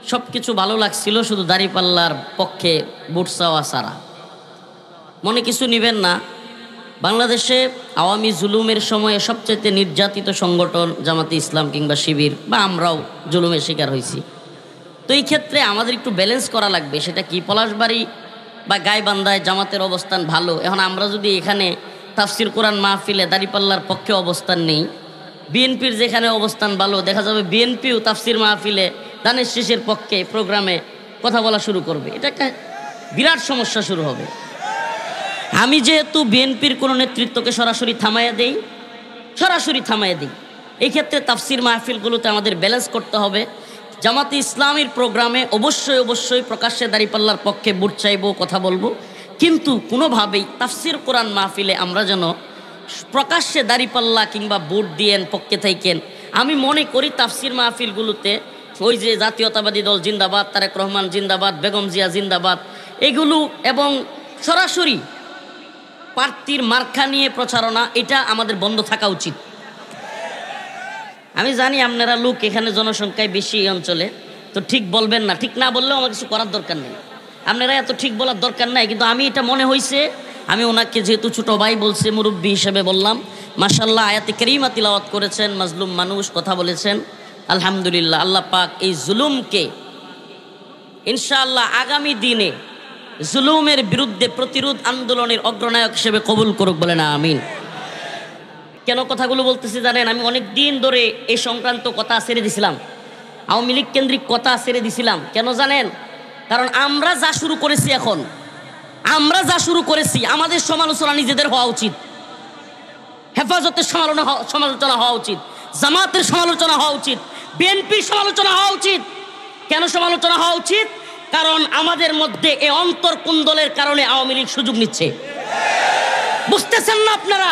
সব কিছু ভালো লাগছিল, শুধু দাঁড়িপাল্লার পক্ষে ভোট চাওয়া ছাড়া। মনে কিছু নেবেন না, বাংলাদেশে আওয়ামী জুলুমের সময়ে সবচেয়ে নির্যাতিত সংগঠন জামাতে ইসলাম কিংবা শিবির, বা আমরাও জুলুমের শিকার হয়েছি। তো এই ক্ষেত্রে আমাদের একটু ব্যালেন্স করা লাগবে। সেটা কি, পলাশবাড়ি বা গাইবান্ধায় জামাতের অবস্থান ভালো, এখন আমরা যদি এখানে তাফসির কোরআন মাহফিলে দাঁড়িপাল্লার পক্ষে অবস্থান নেই, বিএনপির যেখানে অবস্থান ভালো, দেখা যাবে বিএনপিও তাফসির মাহফিলে দানের শীষের পক্ষে প্রোগ্রামে কথা বলা শুরু করবে। এটা একটা বিরাট সমস্যা শুরু হবে। আমি যেহেতু বিএনপির কোনো নেতৃত্বকে সরাসরি থামাইয়া দেই, এই ক্ষেত্রে তাফসির মাহফিলগুলোতে আমাদের ব্যালেন্স করতে হবে। জামাতে ইসলামীর প্রোগ্রামে অবশ্যই প্রকাশ্যে দাঁড়িপাল্লার পক্ষে ভোট চাইবো, কথা বলবো, কিন্তু কোনোভাবেই তাফসির কোরআন মাহফিলে আমরা যেন প্রকাশ্যে দাঁড়িপাল্লা কিংবা ভোট দিয়েন পক্ষে থাকেন। আমি মনে করি তাফসির মাহফিলগুলোতে ওই যে জাতীয়তাবাদী দল জিন্দাবাদ, তারেক রহমান জিন্দাবাদ, বেগম জিয়া জিন্দাবাদ, এগুলো এবং সরাসরি প্রার্থীর মার্কা নিয়ে প্রচারণা, এটা আমাদের বন্ধ থাকা উচিত। আমি জানি আপনারা লোক এখানে জনসংখ্যায় বেশি এই অঞ্চলে, তো ঠিক বলবেন না, ঠিক না বললেও আমার কিছু করার দরকার নেই, আপনারা এত ঠিক বলার দরকার নাই। কিন্তু আমি এটা মনে হয়েছে, আমি ওনাকে যেহেতু ছোটো ভাই বলছে, মুরব্বী হিসেবে বললাম। মাশাআল্লাহ, আয়াতে কারিমা তিলাওয়াত করেছেন, মাজলুম মানুষ কথা বলেছেন, আলহামদুলিল্লাহ। আল্লাহ পাক এই জুলুমকে ইনশাআল্লাহ আগামী দিনে জুলুমের বিরুদ্ধে প্রতিরোধ আন্দোলনের অগ্রনায়ক হিসেবে কবুল করুক, বলে না আমিন। কেন কথাগুলো বলতেছি জানেন, আমি অনেক দিন ধরে এই সংক্রান্ত কথা ছেড়ে দিছিলাম, আওয়ামী লীগ কেন্দ্রিক কথা ছেড়ে দিছিলাম। কেন জানেন? কারণ আমরা যা শুরু করেছি, আমাদের সমালোচনা নিজেদের হওয়া উচিত, হেফাজতের সমালোচনা হওয়া উচিত, জামাতের সমালোচনা হওয়া উচিত, বিএনপির সমালোচনা হওয়া উচিত। কেন সমালোচনা হওয়া উচিত? কারণ আমাদের মধ্যে এই অন্তর্কুন্দলের কারণে আওয়ামী লীগ সুযোগ নিচ্ছে। বুঝতেছেন না আপনারা?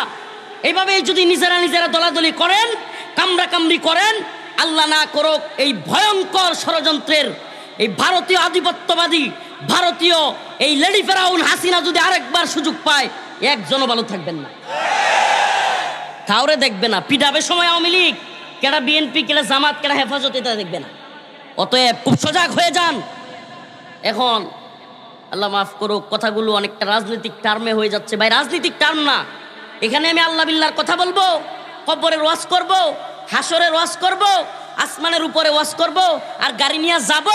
এইভাবে যদি নিজেরা দলাদলি করেন, কামড়াকামড়ি করেন, আল্লাহ না করুক এই ভয়ঙ্কর ষড়যন্ত্রের, এই ভারতীয় আধিপত্যবাদী, ভারতীয় এই লেডি ফেরাউন হাসিনা যদি আরেকবার সুযোগ পায়, একজনও ভালো থাকবেন না, কাউরে দেখবে না। পিটাবে সময় আওয়ামী লীগ, কেডা বিএনপি, কেডা জামাত, কেডা হেফাজত, এটা দেখবে না। অতএব খুব সজাগ হয়ে যান। এখন আল্লাহ মাফ করুক, কথাগুলো অনেকটা রাজনৈতিক টার্মে হয়ে যাচ্ছে। ভাই, রাজনৈতিক টার্ম না, এখানে আমি আল্লাহ বিল্লাহর কথা বলবো, কবরের ওয়াজ করব, হাসরের ওয়াজ করব, আসমানের উপরে ওয়াজ করব, আর গাড়ি নিয়ে যাব,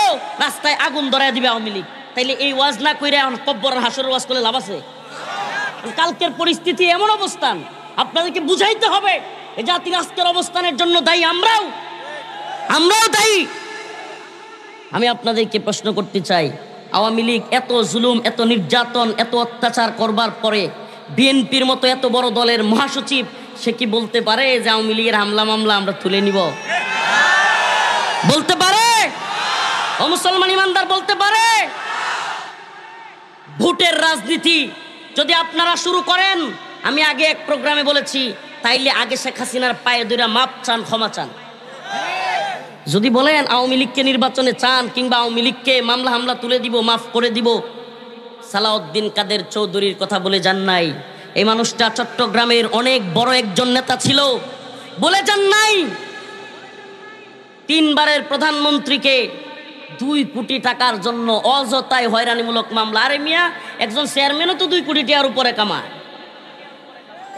রাস্তায় আগুন ধরায় দিবে আওয়ামী লীগ। তাইলে এই ওয়াজ না কইরা এখন কবর আর হাসরের ওয়াজ করলে লাভ আছে? কালকের পরিস্থিতি এমন অবস্থান, আপনাদেরকে বুঝাইতে হবে এই জাতির আজকের অবস্থানের জন্য দায়ী আমরাও দায়ী। আমি আপনাদেরকে প্রশ্ন করতে চাই, আওয়ামী লীগ এত জুলুম, এত নির্যাতন, এত অত্যাচার করবার পরে বিএনপির মতো এত বড় দলের মহাসচিব, সে কি বলতে পারে যে আওয়ামী লীগের হামলা মামলা আমরা তুলে নিব? বলতে পারে? ও মুসলমান ইমানদার, বলতে পারে? ভোটের রাজনীতি যদি আপনারা শুরু করেন, আমি আগে এক প্রোগ্রামে বলেছি, তাইলে আগে শেখ হাসিনার পায়ে ধরে মাপ চান, ক্ষমা চান। যদি বলেন আওয়ামী লীগকে নির্বাচনে চান, কিংবা আওয়ামী লীগকে মামলা হামলা তুলে দিব, মাফ করে দিব, সালাউদ্দিন কাদের চৌধুরীর কথা বলে যান নাই? এই মানুষটা চট্টগ্রামের অনেক বড় একজন নেতা ছিল, বলে যান নাই? 3 বারের প্রধানমন্ত্রীকে 2 কোটি টাকার জন্য অযথায় হয়রানিমূলক মামলা। আরে মিয়া, একজন চেয়ারম্যানও তো 2 কোটি টাকার উপরে কামায়,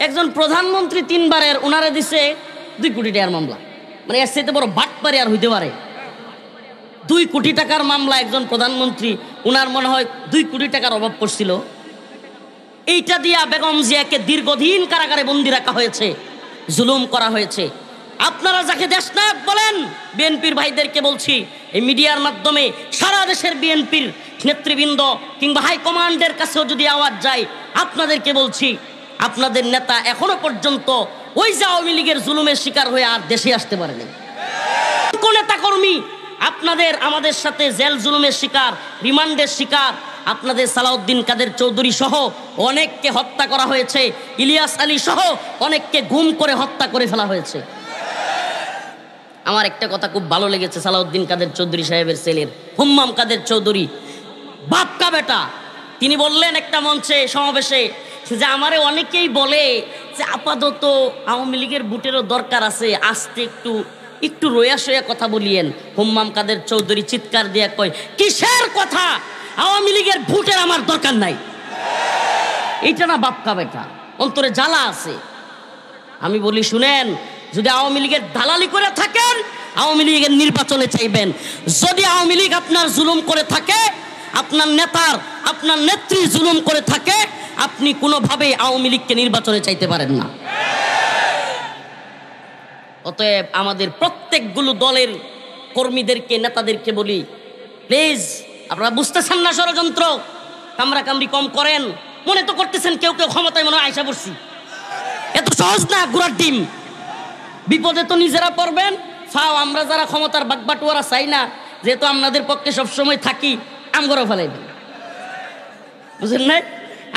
একজন প্রধানমন্ত্রী 3 বারের, ওনারে দিছে 2 কোটি টাকার মামলা। মানে এর চাইতে বড় বাটপারি আর হইতে পারে? 2 কোটি টাকার মামলা একজন প্রধানমন্ত্রী, ওনার মনে হয় 2 কোটি টাকার অভাব পড়ছিল, এইটা দিয়া বেগম জিয়াকে দীর্ঘদিন কারাগারে বন্দি রাখা হয়েছে, জুলুম করা হয়েছে। আপনারা যাকে দেশনায়ক বলেন, বিএনপির ভাইদেরকে বলছি, এই মিডিয়ার মাধ্যমে সারা দেশের বিএনপির নেতৃবৃন্দ কিংবা হাইকমান্ডের কাছেও যদি আওয়াজ যায়, আপনাদেরকে বলছি, আপনাদের নেতা এখনো পর্যন্ত ওই যে আওয়ামী লীগের জুলুমের শিকার হয়ে আর দেশে আসতে পারেনি। কোন নেতা কর্মী আপনাদের আমাদের সাথে জেল জুলুমের শিকার, রিমান্ডের শিকার? আপনাদের সালাউদ্দিন কাদের চৌধুরী সহ অনেককে হত্যা করা হয়েছে, ইলিয়াস আলী সহ অনেককে গুম করে হত্যা করে ফেলা হয়েছে। আমার একটা কথা খুব ভালো লেগেছে, সালাউদ্দিন কাদের চৌধুরী সাহেবের ছেলের হুম্মাম কাদের চৌধুরী, বাপকা বেটা, তিনি বললেন একটা মঞ্চে সমাবেশে যে আমারে অনেকেই বলে যে আপাতত আওয়ামী লীগের বুটেরও দরকার আছে, আসতে একটু একটু রোয়া সোয়া কথা বলিয়েন। হুম্মাম কাদের চৌধুরী চিৎকার দিয়ে কয়, কিসের কথা? আওয়ামী লীগের ভোটের আমার দরকার নাই। এইটা না বাপকা বেটা, অন্তরে জ্বালা আছে। আমি বলি শুনেন, যদি আওয়ামী লীগের দালালি করে থাকেন আওয়ামী লীগের নির্বাচনে চাইবেন। যদি আওয়ামী লীগ আপনার জুলুম করে থাকে, আপনার নেতার আপনার নেত্রী জুলুম করে থাকে, আপনি কোনোভাবেই আওয়ামী লীগকে নির্বাচনে চাইতে পারেন না। অতএব আমাদের প্রত্যেকগুলো দলের কর্মীদেরকে নেতাদেরকে বলি, প্লিজ আপনারা বুঝতেছেন না ষড়যন্ত্র, কামরা কামড়ি কম করেন। মনে তো করতেছেন কেউ কেউ ক্ষমতায় মনে হয় আয়সা পড়ছি, এত সহজ না গুড়ার ডিম। বিপদে তো নিজেরা পড়বেন। ফাও আমরা যারা ক্ষমতার বাগবাটুয়ারা চাই না, যেহেতু আপনাদের পক্ষে সবসময় থাকি, আমগরও ফেলাইবেন, বুঝলেন নাই?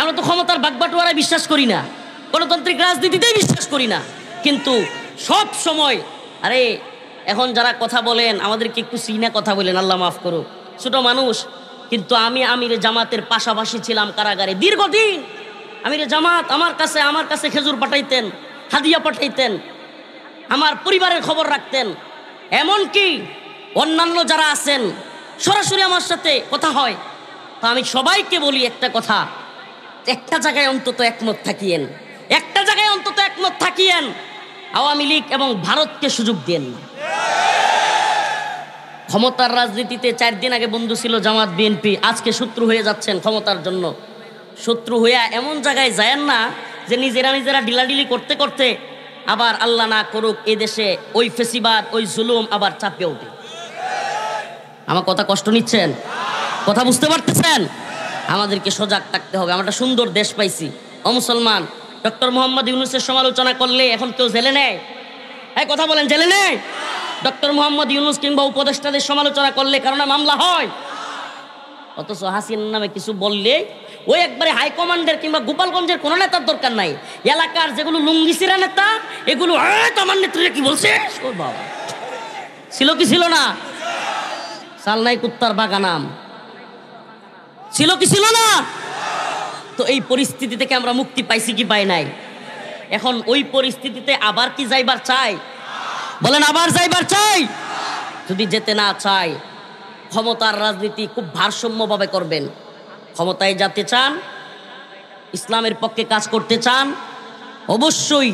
আমরা তো ক্ষমতার বাগবাটুয়ারাই বিশ্বাস করি না, গণতান্ত্রিক রাজনীতিতেই বিশ্বাস করি না। কিন্তু সব সময় আরে এখন যারা কথা বলেন আমাদেরকে একটু সিনা কথা বলেন, আল্লাহ মাফ করো, ছোট মানুষ। কিন্তু আমি আমিরে জামাতের পাশাপাশি ছিলাম কারাগারে দীর্ঘদিন। আমিরে জামাত আমার কাছে খেজুর পাঠাইতেন, হাদিয়া পাঠাইতেন, আমার পরিবারের খবর রাখতেন। এমনকি অন্যান্য যারা আছেন সরাসরি আমার সাথে কথা হয়। তা আমি সবাইকে বলি একটা কথা, একটা জায়গায় অন্তত একমত থাকিয়েন, একটা জায়গায় অন্তত একমত থাকিয়েন। আওয়ামী লীগ এবং ভারতকে সুযোগ দেন না। ক্ষমতার রাজনীতিতে 4 দিন আগে বন্ধু ছিল জামাত বিএনপি, আজকে শত্রু হয়ে যাচ্ছেন ক্ষমতার জন্য। শত্রু হইয়া এমন জায়গায় যায়েন না যে নিজেরা ডিলাডিলি করতে করতে আবার আল্লাহ না করুক এদেশে ওই ফেসিবাদ ওই জুলুম আবার চাপিয়ে ওঠে। আমার কথা কষ্ট নিচ্ছেন? কথা বুঝতে পারতেছেন? আমাদেরকে সজাগ থাকতে হবে। আমরা একটা সুন্দর দেশ পাইছি। ও মুসলমান, ডক্টর মোহাম্মদ ইউনূসের সমালোচনা করলে এখন কেউ জেলে নেয়? এই কথা বলেন, জেলে নেয়? ডক্টর মোহাম্মদ ইউনূস কিংবা উপদেষ্টাদের সমালোচনা করলে কারণে মামলা হয়। অথচ হাসিনার নামে কিছু বললে ওই একবারে হাইকমান্ডের কিংবা গোপালগঞ্জের কোনো নেতার দরকার নাই। এলাকার যেগুলো লুঙ্গিসিরা নেতা এগুলো আমার নেত্রীরা কি বলছে বাবা, ছিল কি ছিল না? সালনাই কুত্তার বাগানাম ছিল কি ছিল না? তো এই পরিস্থিতি থেকে আমরা মুক্তি পাইছি কি পাই নাই? এখন ওই পরিস্থিতিতে আবার কি যাইবার চাই? বলেন, আবার যাইবার চাই? যদি যেতে না চাই, ক্ষমতার রাজনীতি খুব ভারসাম্যভাবে করবেন। ক্ষমতায় যেতে চান, ইসলামের পক্ষে কাজ করতে চান, অবশ্যই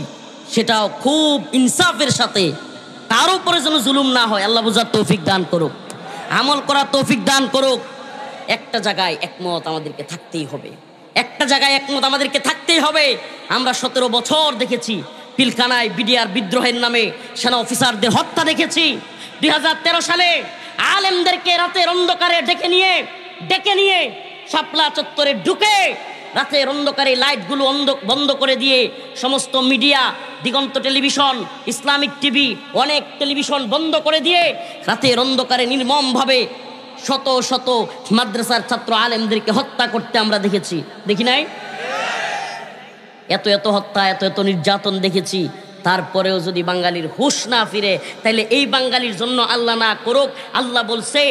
সেটাও খুব ইনসাফের সাথে, তার উপরে যেন জুলুম না হয়। আল্লাহ বুঝার তৌফিক দান করুক, আমল করার তৌফিক দান করুক। একটা জায়গায় একমত আমাদেরকে থাকতেই হবে, একটা জায়গায় একমত আমাদেরকে থাকতেই হবে। আমরা 17 বছর দেখেছি পিলখানায় বিডিআর বিদ্রোহের নামে সেনা অফিসারদের হত্যা দেখেছি। 2013 সালে আলেমদেরকে রাতের অন্ধকারে ডেকে নিয়ে শাপলা চত্বরে ঢুকে রাতের অন্ধকারে লাইটগুলো বন্ধ করে দিয়ে সমস্ত মিডিয়া, দিগন্ত টেলিভিশন, ইসলামিক টিভি, অনেক টেলিভিশন বন্ধ করে দিয়ে রাতের অন্ধকারে নির্মমভাবে শত শত মাদ্রাসার ছাত্র আলেমদেরকে হত্যা করতে আমরা দেখেছি, দেখি নাই? এত এত হত্যা, এত এত নির্যাতন দেখেছি। তারপরেও যদি বাঙালির হুঁশ না ফিরে, তাইলে এই বাঙালির জন্য আল্লাহ না করুক। আল্লাহ বলছে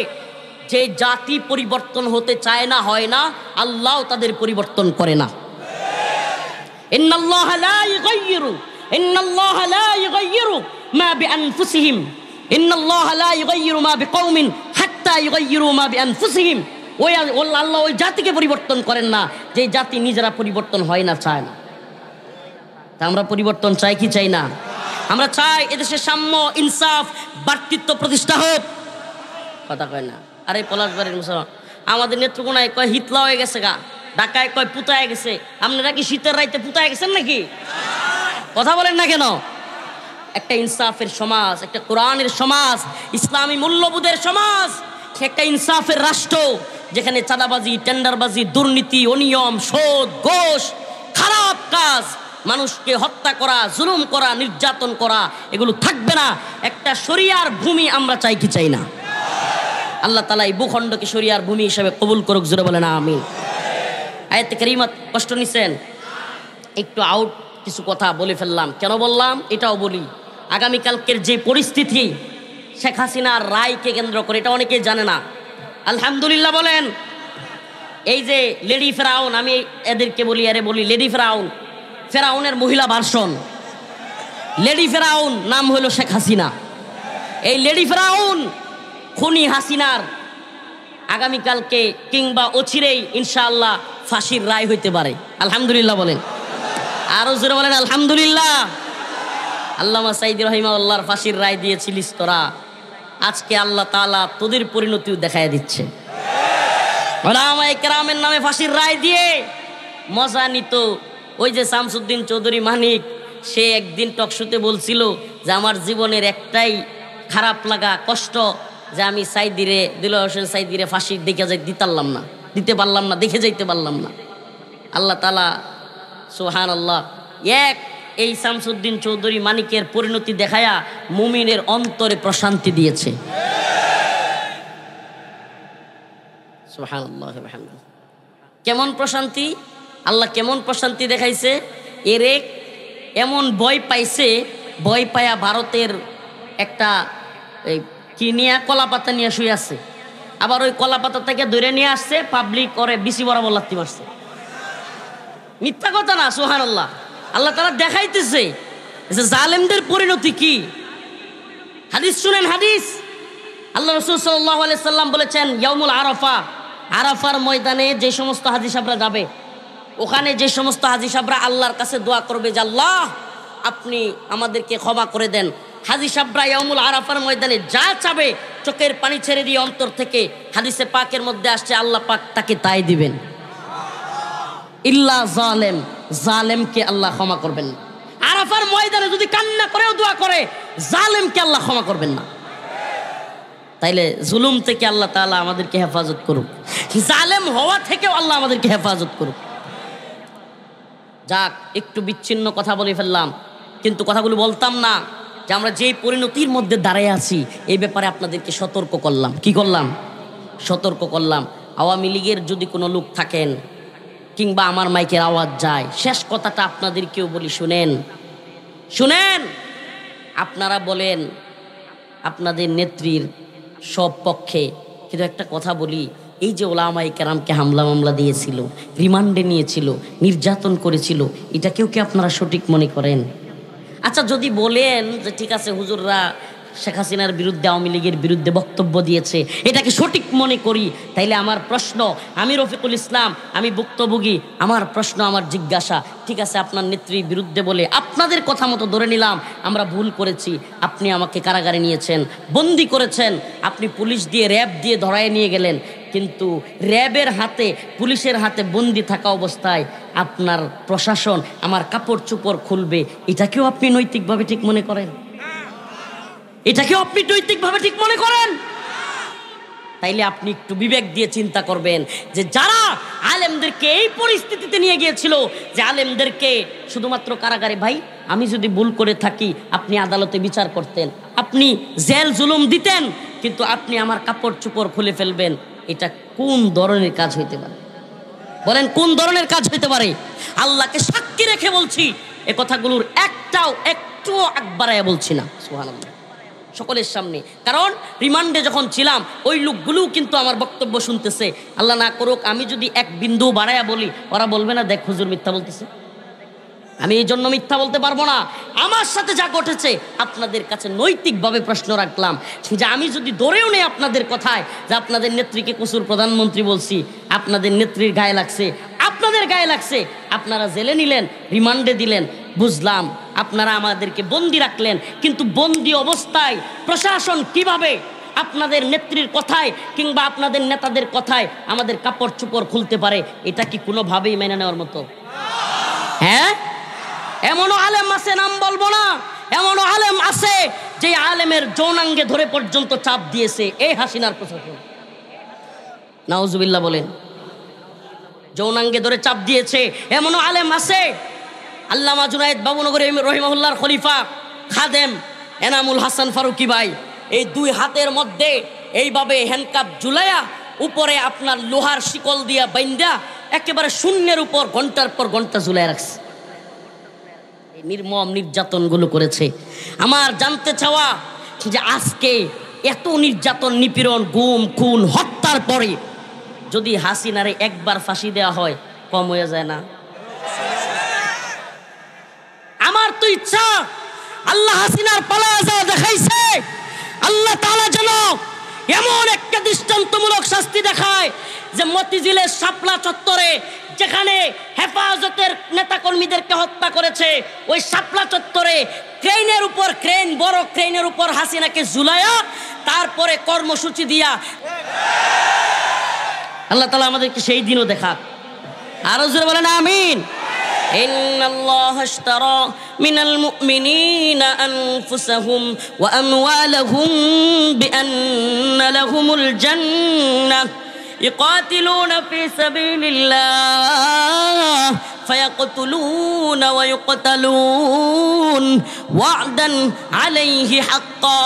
যে জাতি পরিবর্তন হতে চায় না, হয় না, আল্লাহও তাদের পরিবর্তন করে না। ইন্নাল্লাহা লা ইউগাইয়িরু মা বিআনফুসিহিম, ইন্নাল্লাহা লা ইউগাইয়িরু মা বিকওমিন হাত্তা ইউগাইয়িরু মা বিআনফুসিহিম। ওই আল্লাহ ওই জাতিকে পরিবর্তন করেন না যে জাতি নিজেরা পরিবর্তন হয় না, চায় না। তা আমরা পরিবর্তন চাই কি চাই না? আমরা চাই এদেশে সাম্য, ইনসাফ, ভ্রাতৃত্ব প্রতিষ্ঠা হোক। কথা কয় না? আরে পলাশবাড়ির মুসলমান আমাদের নেত্রকোনায় কয় হিতলা হয়ে গেছে গা, ঢাকায় কয় পুতায় গেছে। আপনারা কি শীতের রাইতে পুতায় গেছেন নাকি? কথা বলেন না কেন? একটা ইনসাফের সমাজ, একটা কোরআনের সমাজ, ইসলামী মূল্যবোধের সমাজ, একটা ইনসাফের রাষ্ট্র যেখানে চাঁদাবাজি, টেন্ডারবাজি, দুর্নীতি, অনিয়ম, সুদ, ঘুষ, খারাপ কাজ, মানুষকে হত্যা করা, জুলুম করা, নির্যাতন করা, এগুলো থাকবে না। একটা শরিয়ার ভূমি আমরা চাই কি চাই না? আল্লাহ তাআলা এই ভূখণ্ডকে শরিয়ার ভূমি হিসেবে কবুল করুক, জোরে বলেন আমিন। আয়াতে কারিমাত কষ্ট নিছেন? একটু আউট কিছু কথা বলে ফেললাম। কেন বললাম এটাও বলি। আগামীকালকের যে পরিস্থিতি শেখ হাসিনার রায়কে কেন্দ্র করে, এটা অনেকেই জানে না। আলহামদুলিল্লাহ বলেন। এই যে লেডি ফেরাউন, আমি এদেরকে বলি, আরে বলি লেডি ফেরাউন, ফেরাউনের মহিলা ভার্সন লেডি ফেরাউন, নাম হলো শেখ হাসিনা। এই লেডি ফেরাউন খুনি হাসিনার আগামীকালকে কিংবা অচিরেই ইনশাআল্লাহ ফাঁসির রায় হইতে পারে। আলহামদুলিল্লাহ বলেন, আরো জোরে বলেন আলহামদুলিল্লাহ। আল্লামা সাঈদী রাহিমাহুল্লাহর ফাঁসির রায় দিয়েছিলিস তোরা, আজকে আল্লাহ তাআলা তোদের পরিণতিও দেখায় দিচ্ছে। উলামায়ে কেরামের নামে ফাঁসির রায় দিয়ে মজা নিত ওই যে শামসুদ্দিন চৌধুরী মানিক, সে একদিন টকশোতে বলছিল যে আমার জীবনের একটাই খারাপ লাগা কষ্ট যে আমি সাইদিরে দিলওয়ার হোসেন সাইদিরে ফাঁসি দিতে পারলাম না, দেখে যাইতে পারলাম না। আল্লাহ তাআলা সুবহানাল্লাহ এক এই শামসুদ্দিন চৌধুরী মানিকের পরিণতি দেখায়া মুমিনের অন্তরে প্রশান্তি দিয়েছে। সুবহানাল্লাহ ওয়াবিহামদিহি। কেমন প্রশান্তি, আল্লাহ কেমন প্রশান্তি দেখাইছে, এর এমন ভয় পাইছে, ভয় পায়া ভারতের একটা কি নিয়ে কলাপাতা নিয়ে শুয়ে আছে, আবার ওই কলাপাতা থেকে ধরে নিয়ে আসছে, পাবলিক করে বিসি বরাবর লাথি মারছে। মিথ্যা কথা না, সুবহানাল্লাহ। আল্লাহ তাআলা দেখাইতেছে যে জালেমদের পরিণতি কি। হাদিস শুনেন, হাদিস আল্লাহ রাসূল সাল্লাল্লাহু আলাইহি সাল্লাম বলেছেন, ইয়াউমুল আরাফা, আরাফার ময়দানে যে সমস্ত হাজী সাহেবরা যাবে, ওখানে যে সমস্ত হাজী সাহেবরা আল্লাহর কাছে দোয়া করবে যে আল্লাহ আপনি আমাদেরকে ক্ষমা করে দেন, হাজী সাহেবরা ইয়াউমুল আরাফার ময়দানে যা চাবে চোখের পানি ছেড়ে দিয়ে অন্তর থেকে, হাদিসে পাকের মধ্যে আসছে আল্লাহ পাক তাকে তাই দিবেন। ইল্লা জালেম, জালেমকে আল্লাহ ক্ষমা করবেন না। আরাফার ময়দানে যদি কান্না করেও দোয়া করে, জালেমকে আল্লাহ ক্ষমা করবেন না। তাইলে জুলুম থেকে আল্লাহ তাআলা আমাদেরকে হেফাজত করুক, জালেম হওয়া থেকেও আল্লাহ আমাদেরকে হেফাজত করুক। যাক, একটু বিচ্ছিন্ন কথা বলে ফেললাম, কিন্তু কথাগুলো বলতাম না যে আমরা যেই পরিণতির মধ্যে দাঁড়িয়ে আছি এই ব্যাপারে আপনাদেরকে সতর্ক করলাম। কি করলাম? সতর্ক করলাম। আওয়ামী লীগের যদি কোনো লোক থাকেন কিংবা আমার মাইকের আওয়াজ যায়, শেষ কথাটা আপনাদেরকেও বলি, শুনেন শুনেন। আপনারা বলেন আপনাদের নেত্রীর সব পক্ষে, কিন্তু একটা কথা বলি, এই যে ওলামায়ে কেরামকে হামলা মামলা দিয়েছিল, রিমান্ডে নিয়েছিল, নির্যাতন করেছিল, এটাকেও কি আপনারা সঠিক মনে করেন? আচ্ছা, যদি বলেন যে ঠিক আছে হুজুররা শেখ হাসিনার বিরুদ্ধে, আওয়ামী লীগের বিরুদ্ধে বক্তব্য দিয়েছে, এটাকে সঠিক মনে করি, তাইলে আমার প্রশ্ন, আমি রফিকুল ইসলাম, আমি ভুক্তভোগী, আমার প্রশ্ন, আমার জিজ্ঞাসা, ঠিক আছে আপনার নেত্রীর বিরুদ্ধে বলে আপনাদের কথা মতো ধরে নিলাম আমরা ভুল করেছি, আপনি আমাকে কারাগারে নিয়েছেন, বন্দি করেছেন, আপনি পুলিশ দিয়ে র্যাব দিয়ে ধরায় নিয়ে গেলেন, কিন্তু র্যাবের হাতে পুলিশের হাতে বন্দি থাকা অবস্থায় আপনার প্রশাসন আমার কাপড় চোপড় খুলবে, এটাকেও আপনি নৈতিকভাবে ঠিক মনে করেন? এটাকেও আপনি নৈতিকভাবে ঠিক মনে করেন? তাইলে আপনি একটু বিবেক দিয়ে চিন্তা করবেন যে যারা আলেমদেরকে এই পরিস্থিতিতে নিয়ে গিয়েছিল, যে আলেমদেরকে শুধুমাত্র কারাগারে, ভাই আমি যদি ভুল করে থাকি আপনি আদালতে বিচার করতেন, আপনি জেল জুলুম দিতেন, কিন্তু আপনি আমার কাপড় চোপড় খুলে ফেলবেন, এটা কোন ধরনের কাজ হইতে পারে? বলেন কোন ধরনের কাজ হইতে পারে? আল্লাহকে সাক্ষী রেখে বলছি, এ কথাগুলোর একটুও আকবারায় বলছি না, সুবহানাল্লাহ, সকলের সামনে। কারণ রিমান্ডে যখন ছিলাম ওই লোকগুলোও কিন্তু আমার বক্তব্য শুনতেছে। আল্লাহ না করুক আমি যদি এক বিন্দু বাড়ায়া বলি, ওরা বলবে না দেখ হুজুর মিথ্যা বলতেছে। আমি এই জন্য মিথ্যা বলতে পারবো না। আমার সাথে যা ঘটেছে আপনাদের কাছে নৈতিকভাবে প্রশ্ন রাখলাম, যে আমি যদি ধরেও নেই আপনাদের কথায় যে আপনাদের নেত্রীকে কসুর প্রধানমন্ত্রী বলছি, আপনাদের নেত্রীর গায়ে লাগছে, আপনাদের গায়ে লাগছে, আপনারা জেলে নিলেন, রিমান্ডে দিলেন, বুঝলাম আপনারা আমাদেরকে বন্দি রাখলেন, কিন্তু বন্দি অবস্থায় প্রশাসন কিভাবে আপনাদের নেত্রীর কথায় কিংবা আপনাদের নেতাদের কথায় আমাদের কাপড় চোপড় খুলতে পারে? এটা কি কোনোভাবেই মেনে নেওয়ার মতো? হ্যাঁ, এমনও আলেম আছে, নাম বলবো না, এমনও আলেম আছে যে আলেমের যৌনাঙ্গে ধরে পর্যন্ত চাপ দিয়েছে এই হাসিনার প্রশাসন। নাউজুবিল্লাহ বলেন। যৌনাঙ্গে ধরে চাপ দিয়েছে এমনও আলেম আছে। আল্লামা জুনায়েদ বাবুনগরী রহিমাহুল্লাহর খলিফা খাদেম এনামুল হাসান ফারুকি ভাই এই দুই হাতের মধ্যে এইভাবে হ্যান্ডকাপ ঝুলাইয়া উপরে আপনার লোহার শিকল দিয়া বাইন্দা একেবারে শূন্যের উপর ঘন্টার পর ঘন্টা ঝুলাই রাখছে। এই নির্মম নির্যাতনগুলো করেছে। আমার জানতে চাওয়া যে আজকে এত নির্যাতন, নিপীড়ন, গুম, খুন, হত্যার পরে যদি হাসিনারে একবার ফাঁসি দেওয়া হয়, কম হয়ে যায় না? আমার তো ইচ্ছা আল্লাহ হাসিনার পালায়া যাওয়া দেখাইছে, আল্লাহ তাআলা যেন এমন একটা দৃষ্টান্তমূলক শাস্তি দেখায় যে মতিঝিলের শাপলা চত্বরে যেখানে হেফাজতের নেতাকর্মীদেরকে হত্যা করেছে, ওই শাপলা চত্বরে ক্রেনের উপর ক্রেন, বড় ক্রেনের উপর হাসিনাকে ঝুলায়া তারপরে কর্মসূচি দিয়া আল্লাহ তাআলা আমাদেরকে সেই দিনও দেখাক। আরো জোরে বলেন আমিন। ইন্নাল্লাহা আশতারা মিনাল মুমিনিনা আনফুসাহুম ওয়া আমওয়ালাহুম বিআন্না লাহুমুল জান্নাহ يقاتلون في سبيل الله فيقتلون ويقتلون وعدا عليه حقا।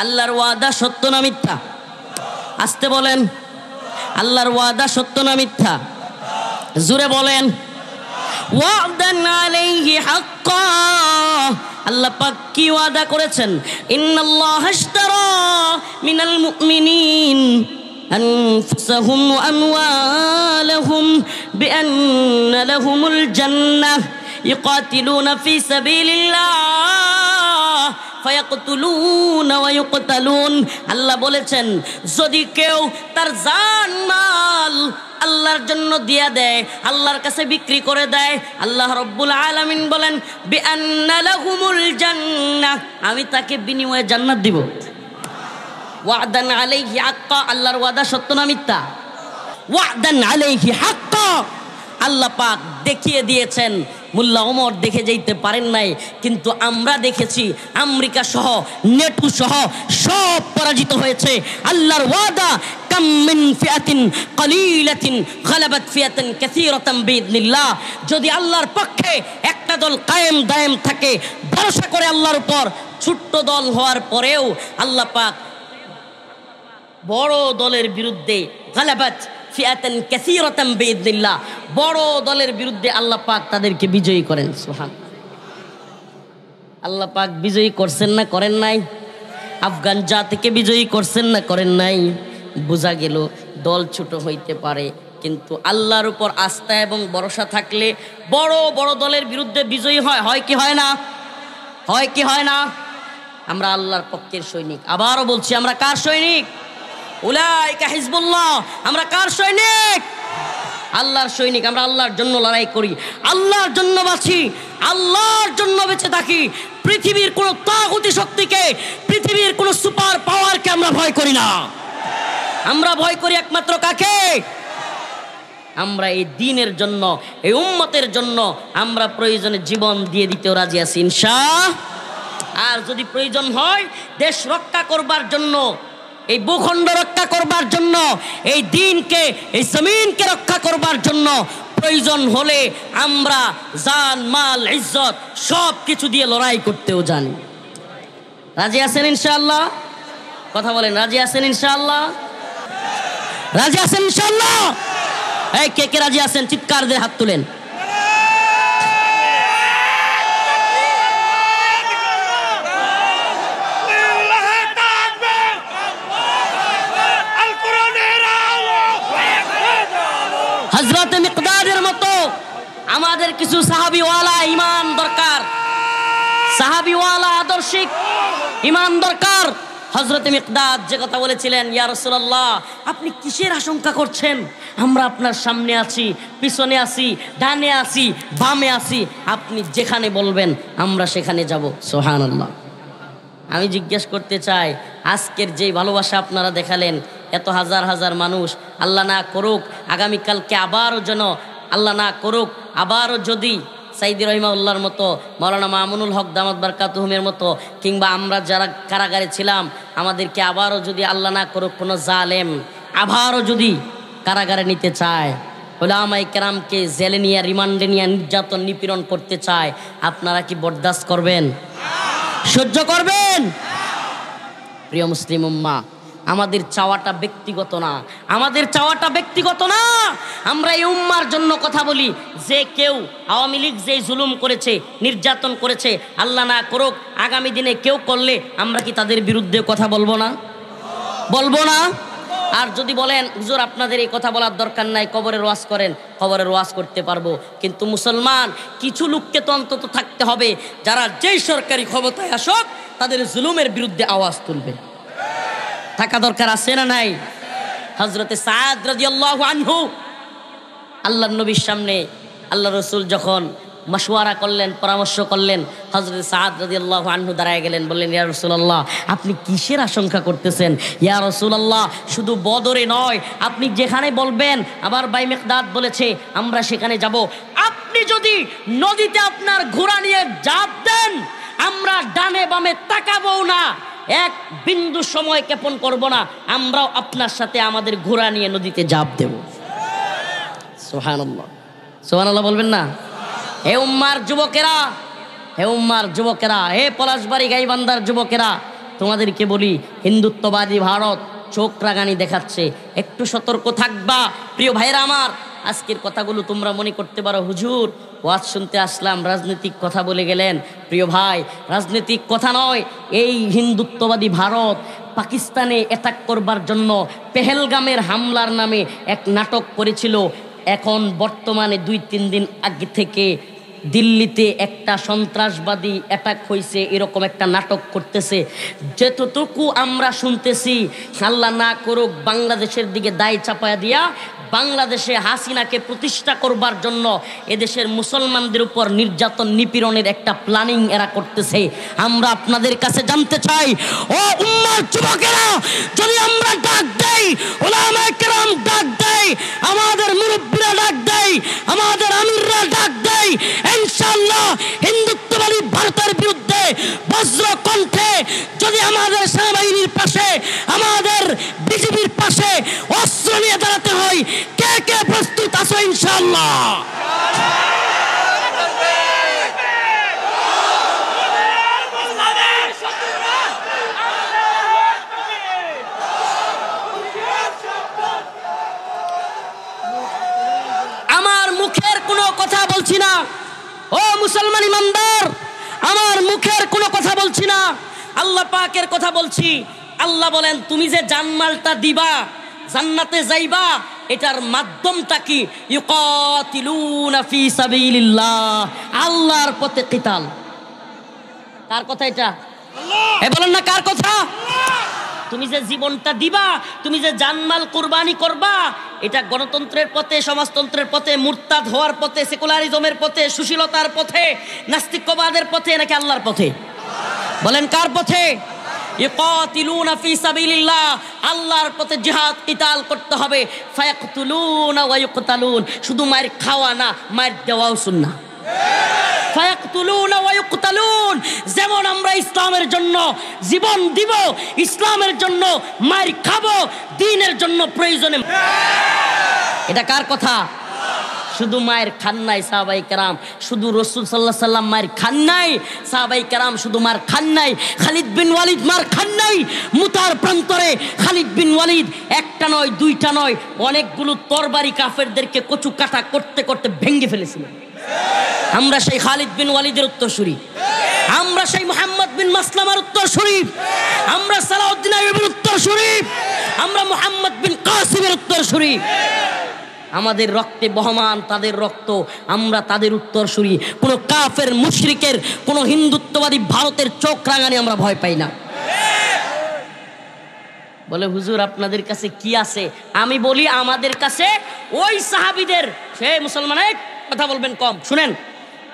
আল্লাহর ওয়াদা সত্য না মিথ্যা? আস্তে বলেন, আল্লাহর ওয়াদা সত্য না মিথ্যা? জোরে বলেন। ওয়াদান আলাইহি হাক্কা, আল্লাহ পাক কি ওয়াদা করেছেন? ইন্নাল্লাহা আশতারা মিনাল মুমিনিন أنفسهم وأموالهم بأن لهم الجنة يقاتلون في سبيل الله فيقتلون ويقتلون। আল্লাহ বলেছেন যদি কেউ তার জান মাল আল্লাহর জন্য দিয়া দেয়, আল্লাহর কাছে বিক্রি করে দেয়, আল্লাহ রাব্বুল আলামিন বলেন বিআন্না লাহুমুল জান্নাহ, আমি তাকে বিনিময়ে জান্নাত দিব। ওয়াদান আলাইহি হাক্কা, আল্লাহর ওয়াদা সত্য না মিথ্যা? ওয়াদান আলাইহি হাক্কা, আল্লাহ পাক দেখিয়ে দিয়েছেন। মোল্লা ওমর দেখে যাইতে পারেন নাই, কিন্তু আমরা দেখেছি। আমেরিকা সহ নেটো সহ সব পরাজিত হয়েছে। আল্লাহর ওয়াদা কাম মিন ফিয়াতিন কলিলাতিন গালাবাত ফিয়াতান কাসীরাতান বিইذنিল্লাহ। যদি আল্লাহর পক্ষে একটা দল কায়েম দায়েম থাকে, ভরসা করে আল্লাহর উপর, ছোট্ট দল হওয়ার পরেও আল্লাহ পাক বড় দলের বিরুদ্ধে গালাবাত ফিয়াতান কাসীরাতান বিইذنিল্লাহ, বড় দলের বিরুদ্ধে আল্লাহ পাক তাদেরকে বিজয়ী করেন। সুবহানাল্লাহ। আল্লাহ পাক বিজয়ী করছেন না করেন নাই? আফগান জাতিকে বিজয়ী করছেন না করেন নাই? বোঝা গেল দল ছোট হইতে পারে, কিন্তু আল্লাহর উপর আস্থা এবং ভরসা থাকলে বড় বড় দলের বিরুদ্ধে বিজয়ী হয়। হয় কি হয় না? হয় কি হয় না? আমরা আল্লাহর পক্ষের সৈনিক। আবারও বলছি, আমরা কার সৈনিক? উলাইকা হিজবুল্লাহ। আমরা কার সৈনিক? আল্লাহর সৈনিক। আমরা আল্লাহর জন্য লড়াই করি, আল্লাহর জন্য বাঁচি, আল্লাহর জন্য বেঁচে থাকি। পৃথিবীর কোন তাগুতি শক্তিকে, পৃথিবীর কোন সুপার পাওয়ারকে আমরা ভয় করি না। আমরা ভয় করি একমাত্র কাকে? আমরা এই দ্বীনের জন্য, এই উম্মতের জন্য আমরা প্রয়োজনে জীবন দিয়ে দিতেও রাজি আছি ইনশাআল্লাহ। আর যদি প্রয়োজন হয় দেশ রক্ষা করবার জন্য, এই ভূখণ্ড রক্ষা করবার জন্য, এই দ্বীনকে, এই জমিনকে রক্ষা করবার জন্য প্রয়োজন হলে আমরা জান মাল ইজ্জত সব কিছু দিয়ে লড়াই করতেও জানি। রাজি আছেন ইনশাআল্লাহ? কথা বলেন, রাজি আছেন ইনশাআল্লাহ? রাজি আছেন ইনশাআল্লাহ? এই কে কে রাজি আছেন চিৎকার দিয়ে হাত তুলেন। হযরতে মিকদাদের মতো আমাদের কিছু সাহাবীওয়ালা ঈমান দরকার, সাহাবীওয়ালা আদর্শিক ঈমান দরকার। হযরতে মিকদাদ যে কথা বলেছিলেন, ইয়া রাসূলুল্লাহ আপনি কিসের আশঙ্কা করছেন? আমরা আপনার সামনে আছি, পিছনে আছি, ডানে আছি, বামে আছি, আপনি যেখানে বলবেন আমরা সেখানে যাব। সুবহানাল্লাহ। আমি জিজ্ঞেস করতে চাই, আজকের যেই ভালোবাসা আপনারা দেখালেন, এত হাজার হাজার মানুষ, আল্লাহ না করুক আগামীকালকে আবারও যেন, আল্লাহ না করুক আবারও যদি সাইদি রহিমাউল্লাহর মতো, মাওলানা মামুনুল হক দামাত বারকাতুহুমের মতো, কিংবা আমরা যারা কারাগারে ছিলাম আমাদেরকে আবারও যদি আল্লাহ না করুক কোনো জালেম আবারও যদি কারাগারে নিতে চায়, উলামায়ে কেরামকে জেলে নিয়ে, রিমান্ডে নিয়ে নির্যাতন নিপীড়ন করতে চায়, আপনারা কি বরদাস্ত করবেন? সহ্য করবেন? প্রিয় মুসলিম উম্মাহ, আমাদের চাওয়াটা ব্যক্তিগত না, আমাদের চাওয়াটা ব্যক্তিগত না। আমরা এই উম্মার জন্য কথা বলি। যে কেউ আওয়ামী লীগ যে জুলুম করেছে, নির্যাতন করেছে, আল্লাহ না করুক আগামী দিনে কেউ করলে আমরা কি তাদের বিরুদ্ধে কথা বলবো না? বলবো না? আর যদি বলেন হুজুর আপনাদের এই কথা বলার দরকার নাই, কবরের ওয়াজ করেন, কবরের ওয়াজ করতে পারবো। কিন্তু মুসলমান কিছু লোককে তো অন্তত থাকতে হবে যারা যেই সরকারি ক্ষমতায় আসুক তাদের জুলুমের বিরুদ্ধে আওয়াজ তুলবে। থাকা দরকার আছে না নাই? হযরতে সাদ রাদিয়াল্লাহু আনহু আল্লাহর নবীর সামনে আল্লাহ রসুল যখন মাশওয়ারা করলেন, পরামর্শ করলেন, হযরত সাদ রাদিয়াল্লাহু আনহু দাঁড়ায় গেলেন, বললেন ইয়া রাসূলুল্লাহ আপনি কিসের আশঙ্কা করতেছেন? ইয়া রাসূলুল্লাহ শুধু বদরে নয়, আপনি যেখানে বলবেন, আবার ভাই মিকদাদ বলেছে আমরা সেখানে যাব। আপনি যদি নদীতে আপনার ঘোড়া নিয়ে ঝাঁপ দেন, আমরা ডানে বামে তাকাবো না, এক বিন্দু সময় ক্ষেপণ করব না, আমরাও আপনার সাথে আমাদের ঘোড়া নিয়ে নদীতে ঝাঁপ দেব। সুবহানাল্লাহ, সুবহানাল্লাহ বলবেন না? হে উম্মার যুবকেরা, হে উম্মার যুবকেরা, হে পলাশবাড়ি গাইবান্ধার যুবকেরা, তোমাদেরকে বলি হিন্দুত্ববাদী ভারত চোখ রাগানি দেখাচ্ছে, একটু সতর্ক থাকবা। প্রিয় ভাইরা আমার, আজকের কথাগুলো তোমরা মনে করতে পারো হুজুর ওয়াজ শুনতে আসলাম, রাজনৈতিক কথা বলে গেলেন। প্রিয় ভাই, রাজনৈতিক কথা নয়, এই হিন্দুত্ববাদী ভারত পাকিস্তানে অ্যাটাক করবার জন্য পেহেলগামের হামলার নামে এক নাটক করেছিল। এখন বর্তমানে 2-3 দিন আগে থেকে দিল্লিতে একটা সন্ত্রাসবাদী অ্যাটাক হয়েছে, এরকম একটা নাটক করতেছে। যতটুকু আমরা শুনতেছি, আল্লাহ না করুক বাংলাদেশের দিকে দায় চাপায়া দিয়া বাংলাদেশে হাসিনাকে প্রতিষ্ঠা করবার জন্য এদেশের মুসলমানদের উপর নির্যাতন নিপীড়নের একটা প্ল্যানিং এরা করতেছে। আমরা আপনাদের কাছে জানতে চাই, ও উম্মার যুবকেরা, যদি আমরা ডাক দেই, উলামায়ে কেরাম ডাক দেই, আমাদের মুরব্বিরা ডাক দেই, আমাদের আমিররা ডাক দেই, ইনশাআল্লাহ হিন্দুত্ববাদী ভারতের বিরুদ্ধে বজ্র কণ্ঠে যদি আমাদের সেনাবাহিনীর পাশে, আমাদের বিজেপির পাশে অস্ত্র নিয়ে দাঁড়াতে হয়, কে কে প্রস্তুত আছো? ইনশাআল্লাহ। আমার মুখের কোনো কথা বলছি না, ও মুসলমান ইমানদার, আমার মুখের কোনো কথা বলছি না, আল্লাহ পাকের কথা বলছি। আল্লাহ বলেন তুমি যে জানমালটা দিবা, জান্নাতে যাইবা, এটার মাধ্যমটা কি? ইউকাতিলুনা ফি সাবিলিল্লাহ, আল্লাহর পথে কিতাল। কার কথা এটা? এ বলেন না কার কথা? তুমি যে জীবনটা দিবা, তুমি যে জানমাল কুরবানি করবা, এটা গণতন্ত্রের পথে, সমাজতন্ত্রের পথে, মুরতাদ হওয়ার পথে, সেকুলারিজমের পথে, সুশীলতার পথে, নাস্তিকবাদের পথে, নাকি আল্লাহর পথে? বলেন কার পথে? ইউকাতিলুনা ফি সাবিলিল্লাহ, আল্লাহর পথে জিহাদ কিতাল করতে হবে। ফায়াকতুলুনা ওয়া ইউকতালুন, শুধু মার খাওয়া না, মার দেওয়াও সুন্নাহ। ফায়াকতুলুনা ওয়া ইউকতালুন, যেমন আমরা ইসলামের জন্য জীবন দিব, ইসলামের জন্য মার খাবো, দ্বীনের জন্য প্রয়োজনে। এটা কার কথা? শুধু মায়ের খান নাই সাহাবাই কেরাম, শুধু রসুল সাল্লাল্লাহু আলাইহি সাল্লাম মায়ের খান নাই, সাহাবাই কেরাম শুধু মার খান নাই, খালিদ বিন ওয়ালিদ মার খান নাই। মুতার প্রান্তরে খালিদ বিন ওয়ালিদ একটা নয়, দুইটা নয়, অনেকগুলো তরবারি কাফেরদেরকে কচু কাটা করতে করতে ভেঙে ফেলেছিলেন। আমরা সেই খালিদ বিন ওয়ালিদের উত্তরসূরি, আমরা সেই মুহাম্মদ বিন মাসলামার উত্তরসূরি, আমরা সালাউদ্দিন আইয়ুবের উত্তরসূরি, আমরা মুহাম্মদ বিন কাসিমের উত্তরসূরি। আমাদের রক্তে বহমান তাদের রক্ত, আমরা তাদের উত্তরসূরি। কোনো কাফের মুশরিকের, কোনো হিন্দুত্ববাদী ভারতের চোখ রাঙানি আমরা ভয় পাই না। বলে হুজুর আপনাদের কাছে কি আছে? আমি বলি আমাদের কাছে ওই সাহাবীদের, সে মুসলমান, কথা বলবেন কম, শুনেন।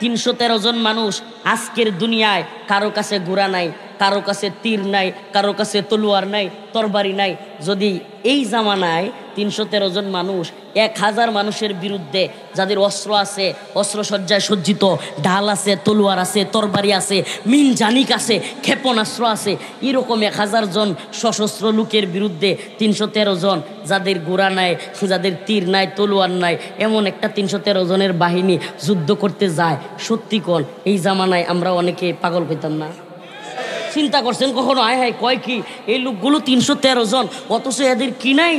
313 জন মানুষ আজকের দুনিয়ায়, কারো কাছে ঘোড়া নাই, কারো কাছে তীর নাই, কারো কাছে তলোয়ার নাই, তরবারি নাই। যদি এই জামানায় 313 জন মানুষ 1000 মানুষের বিরুদ্ধে, যাদের অস্ত্র আছে, অস্ত্রসজ্জায় সজ্জিত, ঢাল আছে, তলোয়ার আছে, তরবারি আছে, মিনজানিক আছে, ক্ষেপণাস্ত্র আছে, এরকম 1000 জন সশস্ত্র লোকের বিরুদ্ধে 313 জন, যাদের ঘোড়া নাই, যাদের তীর নাই, তলোয়ার নাই, এমন একটা 313 জনের বাহিনী যুদ্ধ করতে যায়। সত্যি কোন এই জামানায় আমরা অনেকে পাগল হইতাম না? চিন্তা করছেন কখনো? আয় হায়, কয় কি এই লোকগুলো 313 জন, অথচ এদের কি নাই?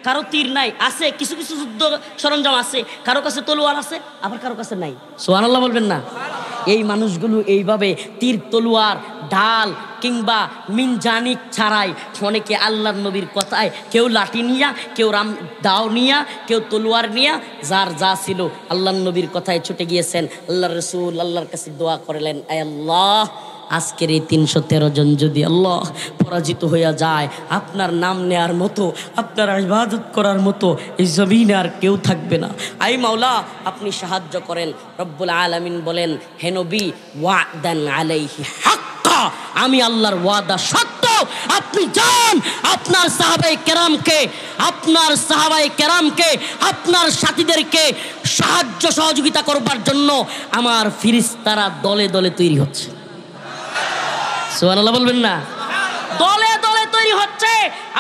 কারো তীর নাই, আছে কিছু কিছু যুদ্ধ সরঞ্জাম আছে, কারো কাছে তলোয়ার আছে, আবার কারো কাছে নাই। সুবহানাল্লাহ বলবেন না? এই মানুষগুলো এইভাবে তীর, তলোয়ার, ঢাল কিংবা মিনজানিক ছাড়াই, অনেকে আল্লাহর নবীর কথায়, কেউ লাঠি নিয়া, কেউ দাও নিয়া, কেউ তলোয়ার নিয়া, যার যা ছিল আল্লাহর নবীর কথায় ছুটে গিয়েছেন। আল্লাহর রাসূল আল্লাহর কাছে দোয়া করলেন, আয় আল্লাহ, আজকের এই 313 জন যদি আল্লাহ পরাজিত হইয়া যায়, আপনার নাম নেয়ার মতো, আপনার ইবাদত করার মতো এই জমিনে আর কেউ থাকবে না। আই মাওলা, আপনি সাহায্য করেন। রব্বুল আলামিন বলেন, হে নবী, ওয়াদান আলাইহি হাক্কা, আমি আল্লাহর ওয়াদা সত্য। আপনি যান, আপনার সাহাবায়ে কেরামকে আপনার সাথীদেরকে সাহায্য সহযোগিতা করবার জন্য আমার ফেরেশতারা দলে দলে তৈরি হচ্ছে। সুবহানাল্লাহ বলবেন না? দলে দলে তৈরি হচ্ছে।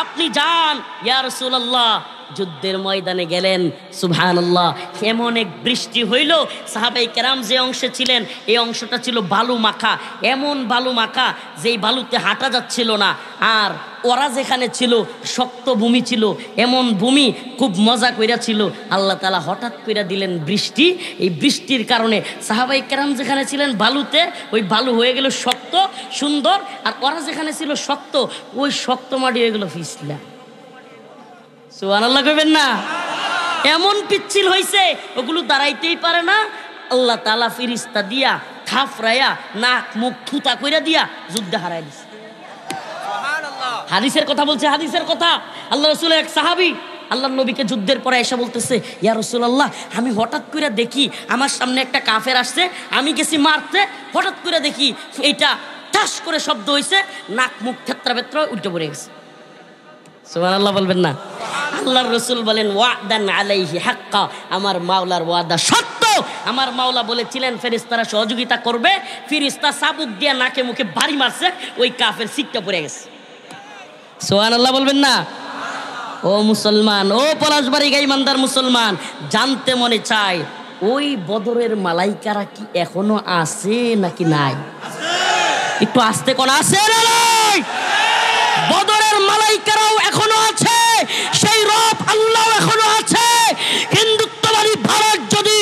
আপনি যান, ইয়া রাসূলুল্লাহ। যুদ্ধের ময়দানে গেলেন, সুবহানাল্লাহ, এমন এক বৃষ্টি হইল, সাহাবায়ে কেরাম যে অংশে ছিলেন এই অংশটা ছিল বালু মাখা, এমন বালু মাখা যেই বালুতে হাঁটা যাচ্ছিল না। আর ওরা যেখানে ছিল শক্ত ভূমি ছিল, এমন ভূমি, খুব মজা কইরা ছিল। আল্লাহ তাআলা হঠাৎ কইরা দিলেন বৃষ্টি। এই বৃষ্টির কারণে সাহাবায়ে কেরাম যেখানে ছিলেন বালুতে, ওই বালু হয়ে গেল শক্ত সুন্দর, আর ওরা যেখানে ছিল শক্ত, ওই শক্ত মাটি হয়ে গেল পিছলা। সুবহানাল্লাহ কইবেন না? এমন পিচ্ছিল হইছে, ওগুলো দাঁড়াইতেই পারে না। আল্লাহ তাআলা ফেরেশতা দিয়া থাফরায়া নাক মুখ থুতা কইরা দিয়া যুদ্ধে হারাই দিছে। হাদিসের কথা বলছে, হাদিসের কথা। আল্লাহ রাসূলের এক সাহাবী আল্লাহর নবীকে যুদ্ধের পরে এসে বলতেছে, ইয়া রাসূলুল্লাহ, আমি হঠাৎ করে দেখি আমার সামনে একটা কাফের আসছে, আমি গেছি মারতে, হঠাৎ করে দেখি এইটা ঠাস করে শব্দ হইছে, নাক মুখ থেত্রা বেত্রা উল্টে পড়ে গেছে। সুবহানাল্লাহ বলবেন না? আল্লাহর রাসূল বলেন, ওয়াদান আলাইহি হাক্কা, আমার মাওলার ওয়াদা সত্য। আমার মাওলা বলেছিলেন ফেরেশতারা সহযোগিতা করবে। ফেরেশতা চাবুক দিয়ে নাকে মুখে বাড়ি মারছে, ওই কাফের সিটটা পড়ে গেছে। সুবহানাল্লাহ বলবেন না? ও মুসলমান, ও পলাশবাড়ি গাইমান্দার মুসলমান, জানতে মনে চায় ওই বদরের মালাইকারা কি এখনো আছে নাকি নাই? একটু আস্তে কোন আছে না নাই? বদরের মালাইকারাও এখনো আছে, সেই রব আল্লাহ এখনো আছে। হিন্দুত্ববাদী ভারত যদি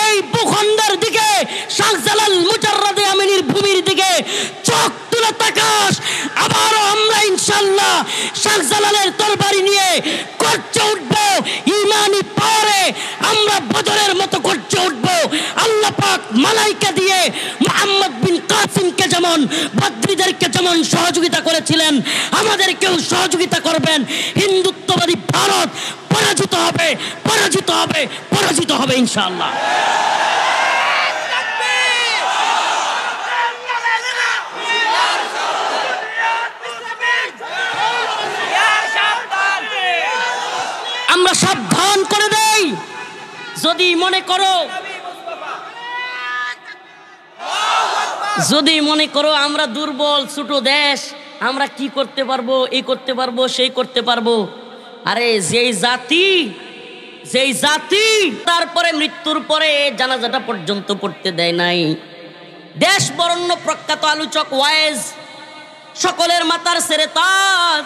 এই ভূখণ্ডের দিকে, শাহজালাল মুজাররদে আমিনীর ভূমির দিকে চোখ তুলে তাকাস, আবারও আমরা ইনশাআল্লাহ শাহজালালের তরবারি নিয়ে গর্জে উঠবো। ইমানি পাওয়ারে আমরা বদরের মতো গর্জে উঠবো। আল্লাহ পাক মালাইকা দিয়ে মুহাম্মদ বিন কাসিমকে যেমন, বদরীদেরকে যেমন সহযোগিতা করেছিলেন, আমাদেরকেও সহযোগিতা করবেন। হিন্দুত্ববাদী ভারত পরাজিত হবে, পরাজিত হবে, পরাজিত হবে ইনশাআল্লাহ। আমরা সাবধান করে দেই, যদি মনে করো আমরা দুর্বল ছোট দেশ, আমরা কি করতে পারবো, এই করতে পারবো, সেই করতে পারবো। আরে যেই জাতি তারপরে মৃত্যুর পরে জানাজাটা পর্যন্ত পড়তে দেয় নাই, দেশ বরণ্য প্রখ্যাত আলোচক ওয়াইজ, সকলের মাথার সেরে তাজ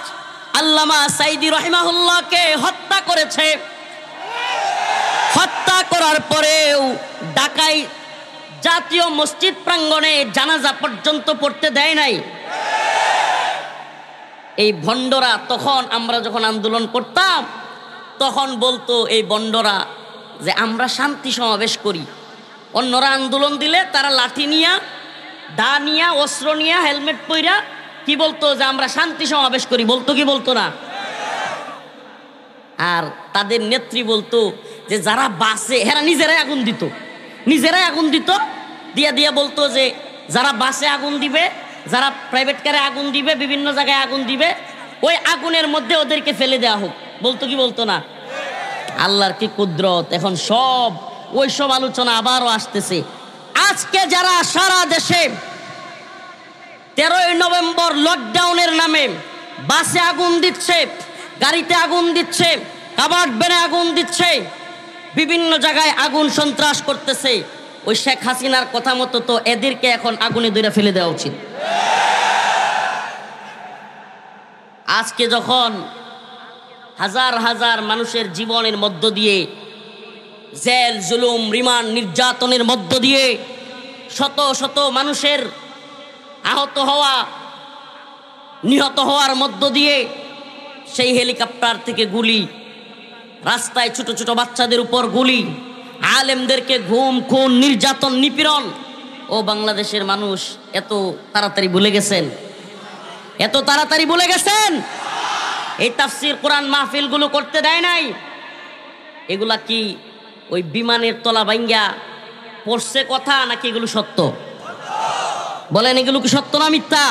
আল্লামা সাইদি রহিমাহুল্লাহকে হত্যা করেছে। হত্যা করার পরেও ঢাকায় জাতীয় মসজিদ প্রাঙ্গণে জানাজা পর্যন্ত পড়তে দেয় নাই। এই ভণ্ডরা, তখন আমরা যখন আন্দোলন করতাম তখন বলতো এই ভণ্ডরা যে আমরা শান্তি সমাবেশ করি, অন্যরা আন্দোলন দিলে তারা লাঠি নিয়া, দা নিয়া, অস্ত্র নিয়া, হেলমেট পইরা কি বলতো যে আমরা শান্তি সমাবেশ করি, বলতো কি বলতো না? আর তাদের নেত্রী বলতো যে যারা বাসে, এরা নিজেরাই আগুন দিত, দিয়া বলতো যে যারা বাসে আগুন দিবে, যারা প্রাইভেট কারে আগুন দিবে, বিভিন্ন জায়গায় আগুন দিবে, ওই আগুনের মধ্যে ওদেরকে ফেলে দেওয়া হোক, বলতো কি বলতো না? আল্লাহর কি কুদরত! এখন ওই সব আলোচনা আবারও আসতেছে। আজকে যারা সারা দেশে 13ই নভেম্বর লকডাউনের নামে বাসে আগুন দিচ্ছে, গাড়িতে আগুন দিচ্ছে, কাভার্ড ভ্যানে আগুন দিচ্ছে, বিভিন্ন জায়গায় আগুন সন্ত্রাস করতেছে, ওই শেখ হাসিনার কথা মতো তো এদেরকে এখন আগুনে ধরে ফেলে দেওয়া উচিত। আজকে যখন হাজার হাজার মানুষের জীবনের মধ্য দিয়ে, জেল জুলুম রিমান্ড নির্যাতনের মধ্য দিয়ে শত শত মানুষের আহত হওয়া, নিহত হওয়ার মধ্য দিয়ে, সেই হেলিকপ্টার থেকে গুলি, রাস্তায় ছোট ছোট বাচ্চাদের উপর গুলি, আলেমদেরকে ঘুম খুন নির্যাতন নিপীড়ন, ও বাংলাদেশের মানুষ এত তাড়াতাড়ি ভুলে গেছেন? এত তাড়াতাড়ি ভুলে গেছেন? এই তাফসীর কোরআন মাহফিলগুলো করতে দেয় নাই। এগুলা কি ওই বিমানের তলা ভাঙ্গা পড়ছে কথা, নাকি এগুলো সত্য? বলেন, এগুলো কি সত্য না মিথ্যা?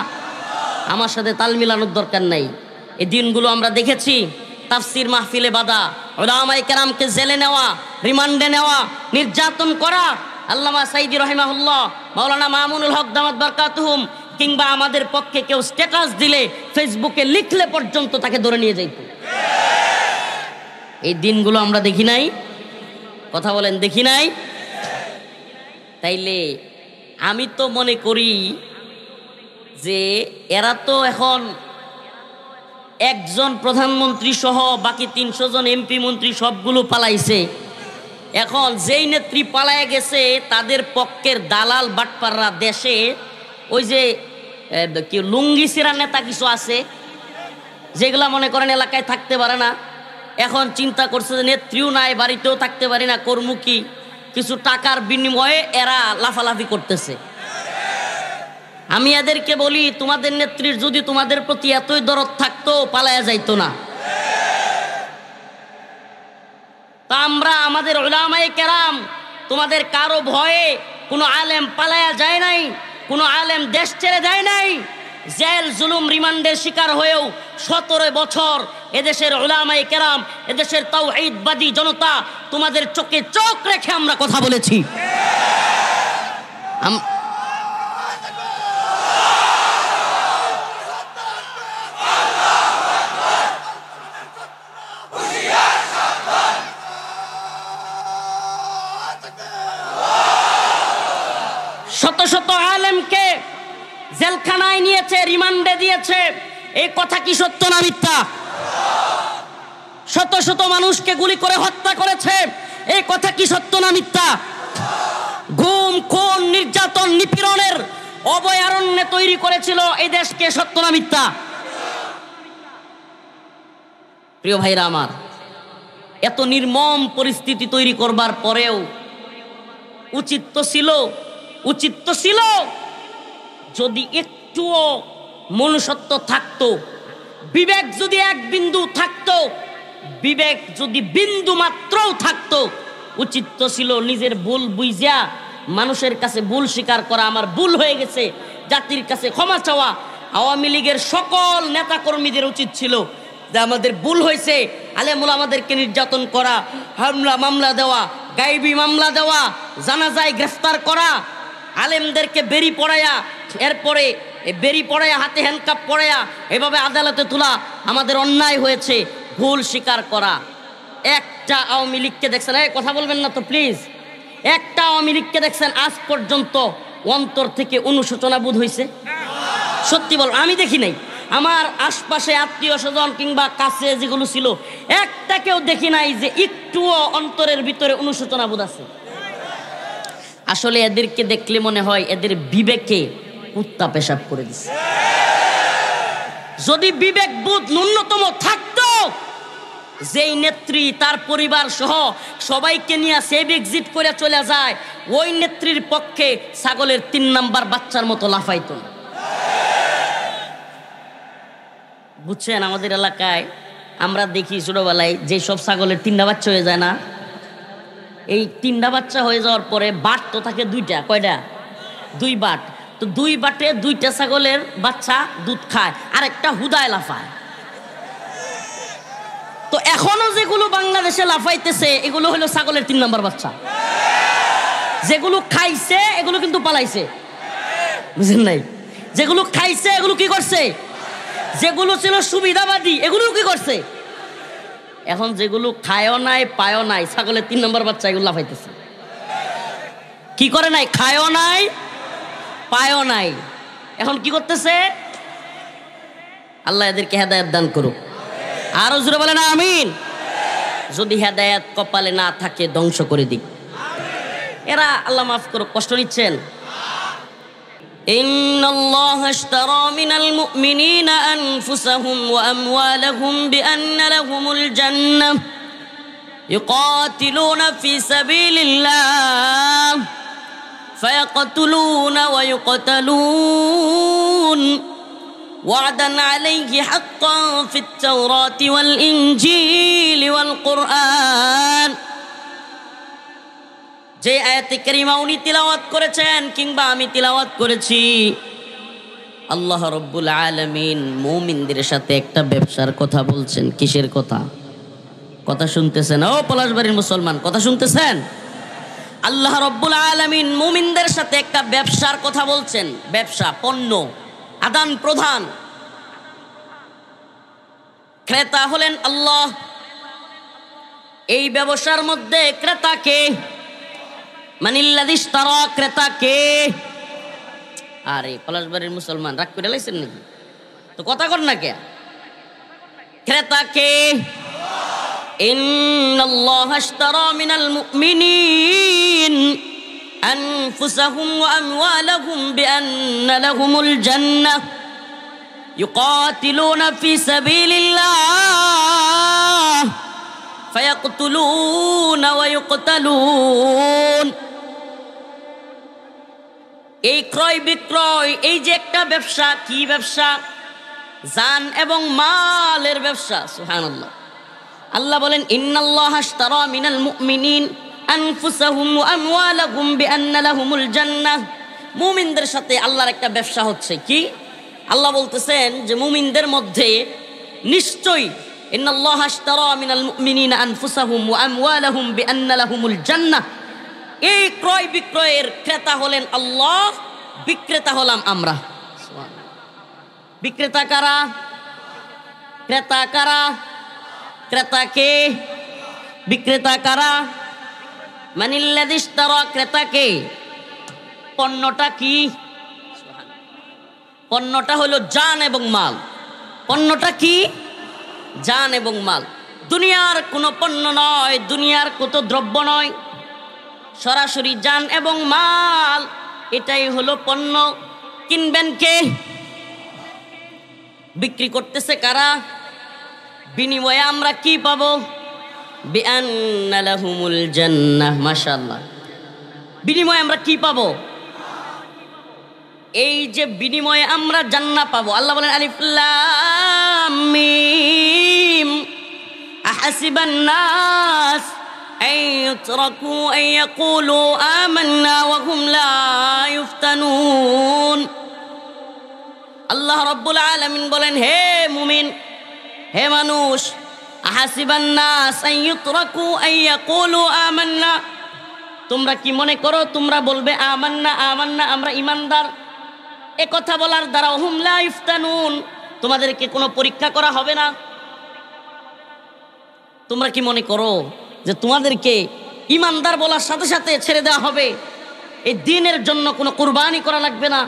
আমার সাথে তাল মিলানোর দরকার নাই। এই দিনগুলো আমরা দেখেছি, তাফসীর মাহফিলে বাধা, উলামায়ে কেরামকে জেলে নেওয়া, রিমান্ডে নেওয়া, নির্যাতন করা। আল্লামা সাইদি রহিমাহুল্লাহ, মাওলানা মামুনুল হক দামাত বারকাতুহুম, কিংবা আমাদের পক্ষে কেউ স্ট্যাটাস দিলে, ফেসবুকে লিখলে পর্যন্ত তাকে ধরে নিয়ে যাইত। এই দিনগুলো আমরা দেখি নাই? কথা বলেন, দেখি নাই? তাইলে আমি তো মনে করি যে এরা তো এখন একজন প্রধানমন্ত্রী সহ বাকি 300 জন এমপি মন্ত্রী সবগুলো পালাইছে। এখন যেই নেত্রী পালায় গেছে, তাদের পক্ষের দালাল বাটপাররা দেশে ওই যে কি লুঙ্গি সিরা নেতা কিছু আছে, যেগুলা মনে করেন এলাকায় থাকতে পারে না। এখন চিন্তা করছে যে নেত্রীও নাই, বাড়িতেও থাকতে পারি না, কর্মু কি? কিছু টাকার বিনিময়ে এরা লাফালাফি করতেছে। আমি এদেরকে বলি, তোমাদের নেত্রীর যদি তোমাদের প্রতি এতই দরদ থাকতো, পালায়া যাইতো না। তা আমরা আমাদের উলামায়ে কেরাম, তোমাদের কারো ভয়ে কোনো আলেম পালায়া যায় নাই, কোনো আলেম দেশ ছেড়ে যায় নাই। জেল জুলুম রিমান্ডের শিকার হয়েও 17 বছর এদেশের উলামায়ে কেরাম, এদেশের তাওহীদবাদী জনতা, তোমাদের চোখে চোখ রেখে আমরা কথা বলেছি। শত শত আলেমকে জেলখানায় নিয়েছে, রিমান্ডে দিয়েছে। এই কথা কি সত্য না মিথ্যা? শত শত মানুষকে গুলি করে হত্যা করেছে। এই কথা কি সত্য না মিথ্যা? গুম, খুন, নির্যাতন, নিপীড়নের অভয়ারণ্যে তৈরি করেছিল এই দেশকে। সত্য না মিথ্যা? প্রিয় ভাইরা আমার, এত নির্মম পরিস্থিতি তৈরি করবার পরেও উচিত তো ছিল যদি একটুও মনুষ্যত্ব থাকতো, বিবেক যদি এক বিন্দু থাকতো, বিবেক যদি বিন্দু মাত্রও থাকতো, উচিত তো ছিল নিজের ভুল বুঝা মানুষের কাছে ভুল স্বীকার করা, আমার ভুল হয়ে গেছে, জাতির কাছে ক্ষমা চাওয়া। আওয়ামী লীগের সকল নেতাকর্মীদের উচিত ছিল যে আমাদের ভুল হয়েছে, আলেমুল আমাদেরকে নির্যাতন করা, হামলা মামলা দেওয়া, গায়েবী মামলা দেওয়া, জানাজায় গ্রেফতার করা, আলেমদেরকে বেরি পড়ায়া, এরপরে বেরি পড়ায়া, হাতে হ্যান্ডকাপ পড়ায়া এভাবে আদালতে তোলা আমাদের অন্যায় হয়েছে, ভুল স্বীকার করা। একটা আওয়ামী লীগকে দেখছেন, এই কথা বলবেন না তো প্লিজ, একটা আওয়ামী লীগকে দেখছেন আজ পর্যন্ত অন্তর থেকে অনুশোচনা বোধ হয়েছে? সত্যি বল, আমি দেখি নাই। আমার আশপাশে আত্মীয় স্বজন কিংবা কাছে যেগুলো ছিল, একটা কেউ দেখি নাই যে একটুও অন্তরের ভিতরে অনুশোচনা বোধ আছে। আসলে এদেরকে দেখলে মনে হয় এদের বিবেকে কুত্তা পেশাব করে দিছে। যদি বিবেক বোধ ন্যূনতম থাকতো, যেই নেত্রী তার পরিবার সহ সবাইকে নিয়ে সেভ এক্সিট করে চলে যায়, ওই নেত্রীর পক্ষে ছাগলের 3 নাম্বার বাচ্চার মতো লাফাইতো। বুঝছেন, আমাদের এলাকায় আমরা দেখি ছোটবেলায় যে সব ছাগলের 3টা বাচ্চা হয়ে যায় না, এই 3টা বাচ্চা হয়ে যাওয়ার পরে বাট তো থাকে 2টা। কয়টা? 2 বাট। তো 2 বাটে 2টা ছাগলের বাচ্চা দুধ খায়, আর একটা হুদায় লাফায়। তো এখনো যেগুলো বাংলাদেশে লাফাইতেছে এগুলো হলো ছাগলের 3 নাম্বার বাচ্চা। যেগুলো খাইছে এগুলো কিন্তু পালাইছে, বুঝেন নাই? যেগুলো খাইছে এগুলো কি করছে? যেগুলো ছিল সুবিধাবাদী এগুলো কি করছে? এখন যেগুলো খায়ও নাই পায়ও নাই, ছাগলের 3 নম্বর বাচ্চা এগুলো লাফাইতেছে। কি করে নাই? খায়ও নাই পায়ও নাই। এখন কি করতেছে? আল্লাহ এদেরকে হেদায়েত দান করুক। আরো জোরে বলেন আমিন। যদি হেদায়েত কপালে না থাকে ধ্বংস করে দিক। এরা আল্লাহ মাফ করুক, কষ্ট নিচ্ছেন। ইন্নাল্লাহা ইশতারা মিনাল মুমিনিনা আনফুসাহুম ওয়া আমওয়ালাহুম বিআন্না লাহুমুল জান্নাহ ইউকাতিলুনা ফি সাবিলিল্লাহ فيقتلون ويقتلون وعدا عليه حقا في التوراة والإنجيل والقرآن যে আয়াতে কারিমা উনি তিলাওয়াত করেছেন কিংবা আমি তিলাওয়াত করেছি, আল্লাহ রব্বুল আলামিন মুমিনদের সাথে একটা ব্যবসার কথা বলছেন। কিসের কথা? কথা শুনতেছেন ও পলাশবাড়ির মুসলমান, কথা শুনতেছেন? আল্লাহ রব্বুল আলামিন মুমিনদের সাথে একটা ব্যবসার কথা বলছেন। ব্যবসা, পণ্য আদান প্রদান। ক্রেতা হলেন আল্লাহ। এই ব্যবসার মধ্যে ক্রেতা কে? মানিল্লাযী ইশতারা, ক্রেতা কে? আরে পলাশবাড়ির মুসলমান রাগ করে লাইছেন নাকি? তো কথা কর না কে? ক্রেতা কে? ইন্নাল্লাহা ইশতারা মিনাল মুমিনিন আনফুসাহুম ওয়া আমওয়ালাহুম বিআন্না লাহুমুল জান্নাহ ইউকাতিলুনা ফি সাবিলিল্লাহ ফায়াকতুলুনা ওয়া ইউকতালুন। এই ক্রয় বিক্রয়, এই যে একটা ব্যবসা। কি ব্যবসা? জান এবং মালের ব্যবসা। সুবহানাল্লাহ। আল্লাহ বলেন ইন্নাল্লাহা ইশতারা মিনাল মুমিনিন আনফুসাহুম ওয়া আমওয়ালাহুম বিআন্না লাহুমুল জান্নাহ। মুমিনদের সাথে আল্লাহর একটা ব্যবসা হচ্ছে। কি? আল্লাহ বলতেছেন যে মুমিনদের মধ্যে নিশ্চয়ই ইন্নাল্লাহা ইশতারা মিনাল মুমিনিনা আনফুসাহুম ওয়া আমওয়ালাহুম বিআন্না লাহুমুল জান্নাহ। এই ক্রয় বিক্রয়ের ক্রেতা হলেন আল্লাহ, বিক্রেতা হলাম আমরা। বিক্রেতা কারা? ক্রেতা কারা? ক্রেতা কে? বিক্রেতা কারা? মানিল্লাযী ইশতারা, ক্রেতা কে? পণ্যটা কি? পণ্যটা হলো জান এবং মাল। পণ্যটা কি? জান এবং মাল। দুনিয়ার কোনো পণ্য নয়, দুনিয়ার কত দ্রব্য নয়, সরাসরি জান এবং মাল, এটাই হলো পণ্য। কিনবেন কে? বিক্রি করতেছে কারা? বিনিময়ে আমরা কি পাবো? বিআন্না লাহুমুল জান্নাহ। মাশাআল্লাহ। বিনিময়ে আমরা কি পাবো? এই যে বিনিময়ে আমরা জান্নাত পাবো। আল্লাহ বলেন আলিফ লাম মিম আহাসিবান নাস আইয়ুতরাকু আইয়াকুলু আমান্না ওয়া হুম লা ইফতানুন। আল্লাহ রাব্বুল আলামিন বলেন, হে মুমিন, হে মানুষ, আহাসিবান নাস আইয়ুতরাকু আইয়াকুলু আমান্না, তোমরা কি মনে করো তোমরা বলবে আমান্না আমান্না, আমরা ঈমানদার? এ কথা বলার দ্বারা হুম লা ইফতানুন, তোমাদেরকে কোনো পরীক্ষা করা হবে না? তোমরা কি মনে করো যে তোমাদেরকে ঈমানদার বলার সাথে সাথে ছেড়ে দেওয়া হবে? এই দ্বীনের জন্য কোনো কুরবানি করা লাগবে না?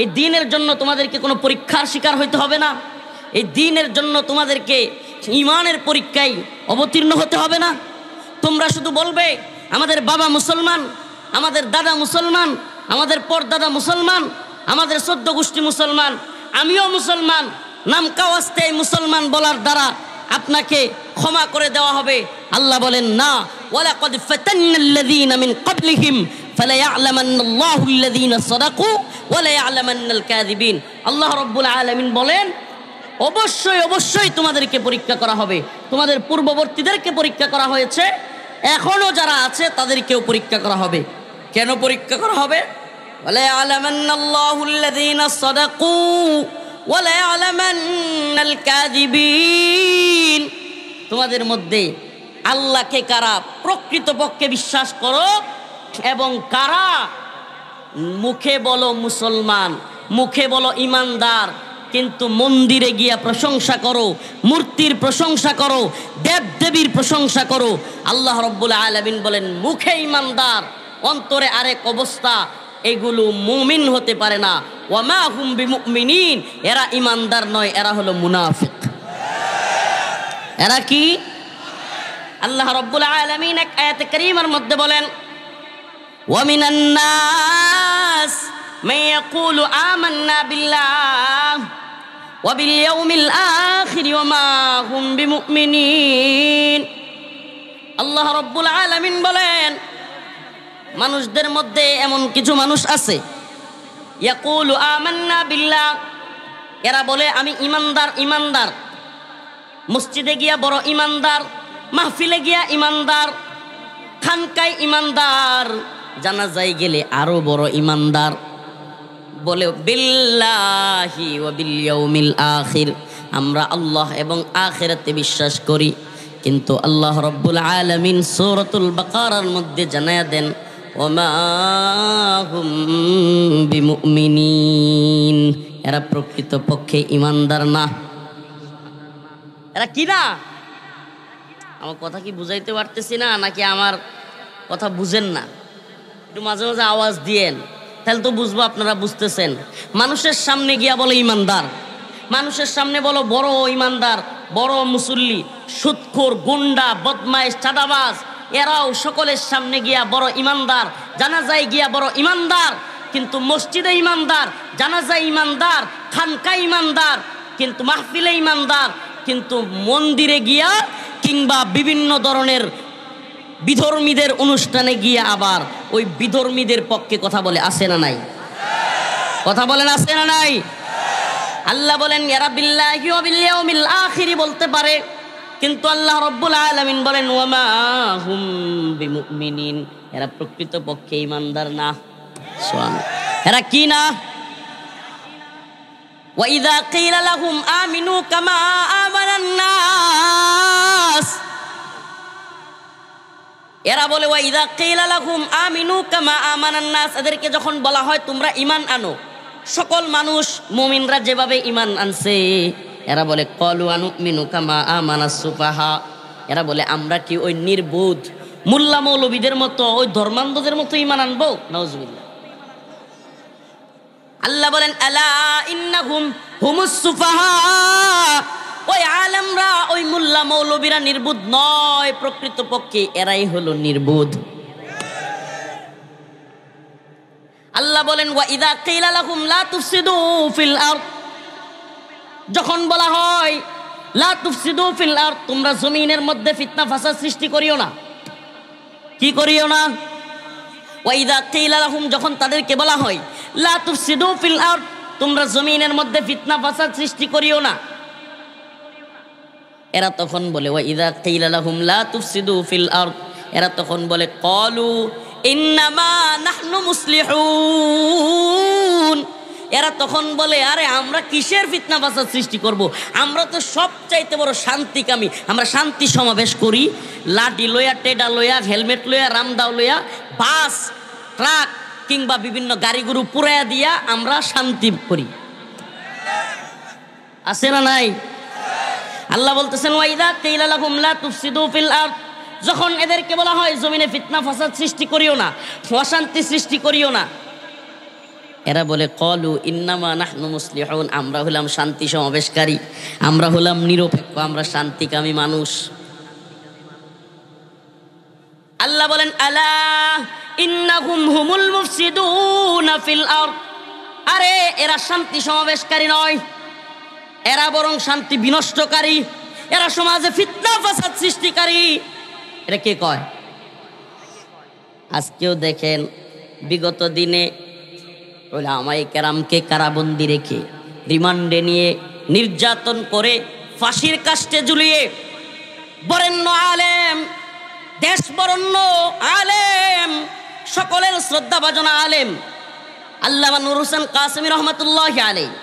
এই দ্বীনের জন্য তোমাদেরকে কোনো পরীক্ষার শিকার হইতে হবে না? এই দ্বীনের জন্য তোমাদেরকে ঈমানের পরীক্ষায় অবতীর্ণ হতে হবে না? তোমরা শুধু বলবে আমাদের বাবা মুসলমান, আমাদের দাদা মুসলমান, আমাদের পরদাদা মুসলমান, আমাদের 14 গোষ্ঠী মুসলমান, আমিও মুসলমান, নাম কাওয়াস্তে মুসলমান বলার দ্বারা আপনাকে ক্ষমা করে দেওয়া হবে। আল্লাহ বলেন না, ওয়ালাকাদ ফাতান্নাল্লাযীনা মিন ক্বাবলিহিম ফালায়া'লামান্নাল্লাহুল্লাযীনা সাদাকু ওয়া লায়া'লামান্নাল কাযিবিন। আল্লাহ রাব্বুল আলামিন বলেন, অবশ্যই অবশ্যই তোমাদেরকে পরীক্ষা করা হবে। তোমাদের পূর্ববর্তীদেরকে পরীক্ষা করা হয়েছে, এখনো যারা আছে তাদেরকেও পরীক্ষা করা হবে। কেন পরীক্ষা করা হবে? ওয়ালা ইয়ালামান্নাল্লাহুল্লাযীনা সাদাকু ওয়ালা ইয়ালামান্নাল কাযিবিন। তোমাদের মধ্যে আল্লাহকে কারা প্রকৃতপক্ষে বিশ্বাস করো এবং কারা মুখে বলো মুসলমান, মুখে বলো ঈমানদার, কিন্তু মন্দিরে গিয়া প্রশংসা করো, মূর্তির প্রশংসা করো, দেব দেবীর প্রশংসা করো। আল্লাহ রাব্বুল আলামিন বলেন মুখে ঈমানদার, অন্তরে আরেক অবস্থা। এগুলো মুমিন হতে পারে না। ওয়া মা হুম বিমুমিনিন, এরা ঈমানদার নয়, এরা হলো মুনাফিক। এরা কি? আল্লাহ রাব্বুল আলামিন এক আয়াতে কারীমার মধ্যে বলেন, ওয়া মিনান নাস মান ইয়াকুলু আমান্না বিল্লাহ ওয়া বিল ইয়াউমিল আখির ওয়া মা হুম বিমুমিনিন। আল্লাহ রাব্বুল আলামিন বলেন, মানুষদের মধ্যে এমন কিছু মানুষ আছে, ইয়াকুলু আমান্না বিল্লাহ, এরা বলে আমি ইমানদার ইমানদার, মসজিদে গিয়া বড় ইমানদার, মাহফিলে গিয়া ইমানদার, খানকায় ইমানদার, জানাজায় গেলে আরো বড় ইমানদার। বলে বিল্লাহি ওয়া বিল ইয়াউমিল আখির, আমরা আল্লাহ এবং আখিরাতে বিশ্বাস করি। কিন্তু আল্লাহ রাব্বুল আলামিন সূরাতুল বাকারার মধ্যে জানায়া দেন, ওমা হুম বিমুমিনিন, এরা প্রকৃতপক্ষে ইমানদার না। এরা কি না? আমার কথা কি বুঝাইতে পারতেছি না, নাকি আমার কথা বুঝেন না? একটু মাঝে মাঝে আওয়াজ দিয়েন, তাহলে তো বুঝবো আপনারা বুঝতেছেন। মানুষের সামনে গিয়া বলো ইমানদার, মানুষের সামনে বলো বড় ইমানদার, বড় মুসল্লি, সুদখোর, গুন্ডা, বদমাইশ, চাঁদাবাজ, এরাও সকলের সামনে গিয়া বড় ইমানদার, জানাজায় গিয়া বড় ইমানদার। কিন্তু মসজিদে ইমানদার, জানাজায় ইমানদার, খানকায় ইমানদার, কিন্তু মাহফিলে ইমানদার, কিন্তু মন্দিরে গিয়া কিংবা বিভিন্ন ধরনের বিধর্মীদের অনুষ্ঠানে গিয়ে আবার ওই বিধর্মীদের পক্ষে কথা বলে, আছে না নাই? কথা বলেন, আছে না নাই? আল্লাহ বলেন ইয়ারা বিল্লাহি ওয়া বিল ইয়াউমিল আখির বলতে পারে, কিন্তু আল্লাহ রাব্বুল আলামিন বলেন ওয়ামা হুম বিমুমিনিন, এরা প্রকৃতপক্ষে ঈমানদার না। সুবহানাল্লাহ। এরা কি না? ওয়া ইযা কিলা লাহুম আমিনু কামা আমানান নাস, এরা বলে ওয়া ইযা কিলা লাহুম আমিনু কামা আমানান নাস, এদেরকে যখন বলা হয় তোমরা ঈমান আনো সকল মানুষ মুমিনরা যেভাবে ঈমান আনছে, এরা বলে ক্বালু আনুমিনু কামা আমানাস সুফাহা, এরা বলে আমরা কি ওই নির্বোধ মোল্লা মৌলবীদের মতো, ওই ধর্মান্ধদের মতো ঈমান আনবো? নাউজুবিল্লাহ। আল্লাহ বলেন আলা ইন্নাহুম হুমুস সুফাহা, ওই আলেমরা, ওই মোল্লা মৌলবীরা নির্বোধ নয়, প্রকৃতপক্ষে এরাই হলো নির্বোধ। আল্লাহ বলেন ওয়া ইযা কিলা লাহুম লা তুফসিদু ফিল আরদ, যখন বলা হয় লা তুফসিদু ফিল আরদ, তোমরা জমিনের মধ্যে ফিতনা ফাসাদ সৃষ্টি করিও না, কি করিও না? ওয়া ইযা কিলা লাহুম, যখন তাদেরকে বলা হয় লা তুফসিদু ফিল আরদ, তোমরা জমিনের মধ্যে ফিতনা ফাসাদ সৃষ্টি করিও না, এরা তখন বলে ওয়া ইযা কিলা লাহুম লা তুফসিদু ফিল আরদ, এরা তখন বলে ক্বালু ইন্নামা নাহনু মুসলিহুন, এরা তখন বলে আরে আমরা কিসের ফিতনা ফাসাদ সৃষ্টি করব, আমরা তো সবচাইতে বড় শান্তিকামী, আমরা শান্তি সমাবেশ করি, লাঠি লইয়া, টেডা লইয়া, হেলমেট লইয়া, রামদাও লইয়া, বাস, ট্রাক কিংবা বিভিন্ন গাড়িগুরু পুরাইয়া দিয়া আমরা শান্তি করি, আছে না নাই? আল্লাহ বলতেছেন ওয়া ইযা কিলা লাহুম লা তুফসিদু ফিল আরদ, যখন এদেরকে বলা হয় জমিনে ফিতনা ফাসাদ সৃষ্টি করিও না, অশান্তি সৃষ্টি করিও না, এরা বলে ক্বালু ইন্নামা নাহনু মুসলিহুন, আমরা হলাম শান্তি সমাবেশকারী, আমরা হলাম নিরপেক্ষ, আমরা শান্তিকামী মানুষ। আল্লাহ বলেন আলা ইন্নাহুম হুমুল মুফসিদুনা ফিল আরদ, আরে এরা শান্তি সমাবেশকারী নয়, এরা বরং শান্তি বিনষ্টকারী, এরা সমাজে ফিতনা ফাসাদ সৃষ্টিকারী। এটা কে কয়? আজকেও দেখেন বিগত দিনে উলামায়ে কেরামকে কারাবন্দি রেখে রিমান্ডে নিয়ে নির্যাতন করে ফাঁসির কাস্টে ঝুলিয়ে বরেণ্য আলেম, দেশ বরেণ্য আলেম, সকলের শ্রদ্ধাভাজন আলেম আল্লামা নূর হোসেন কাসেমী রহমাতুল্লাহি আলাইহি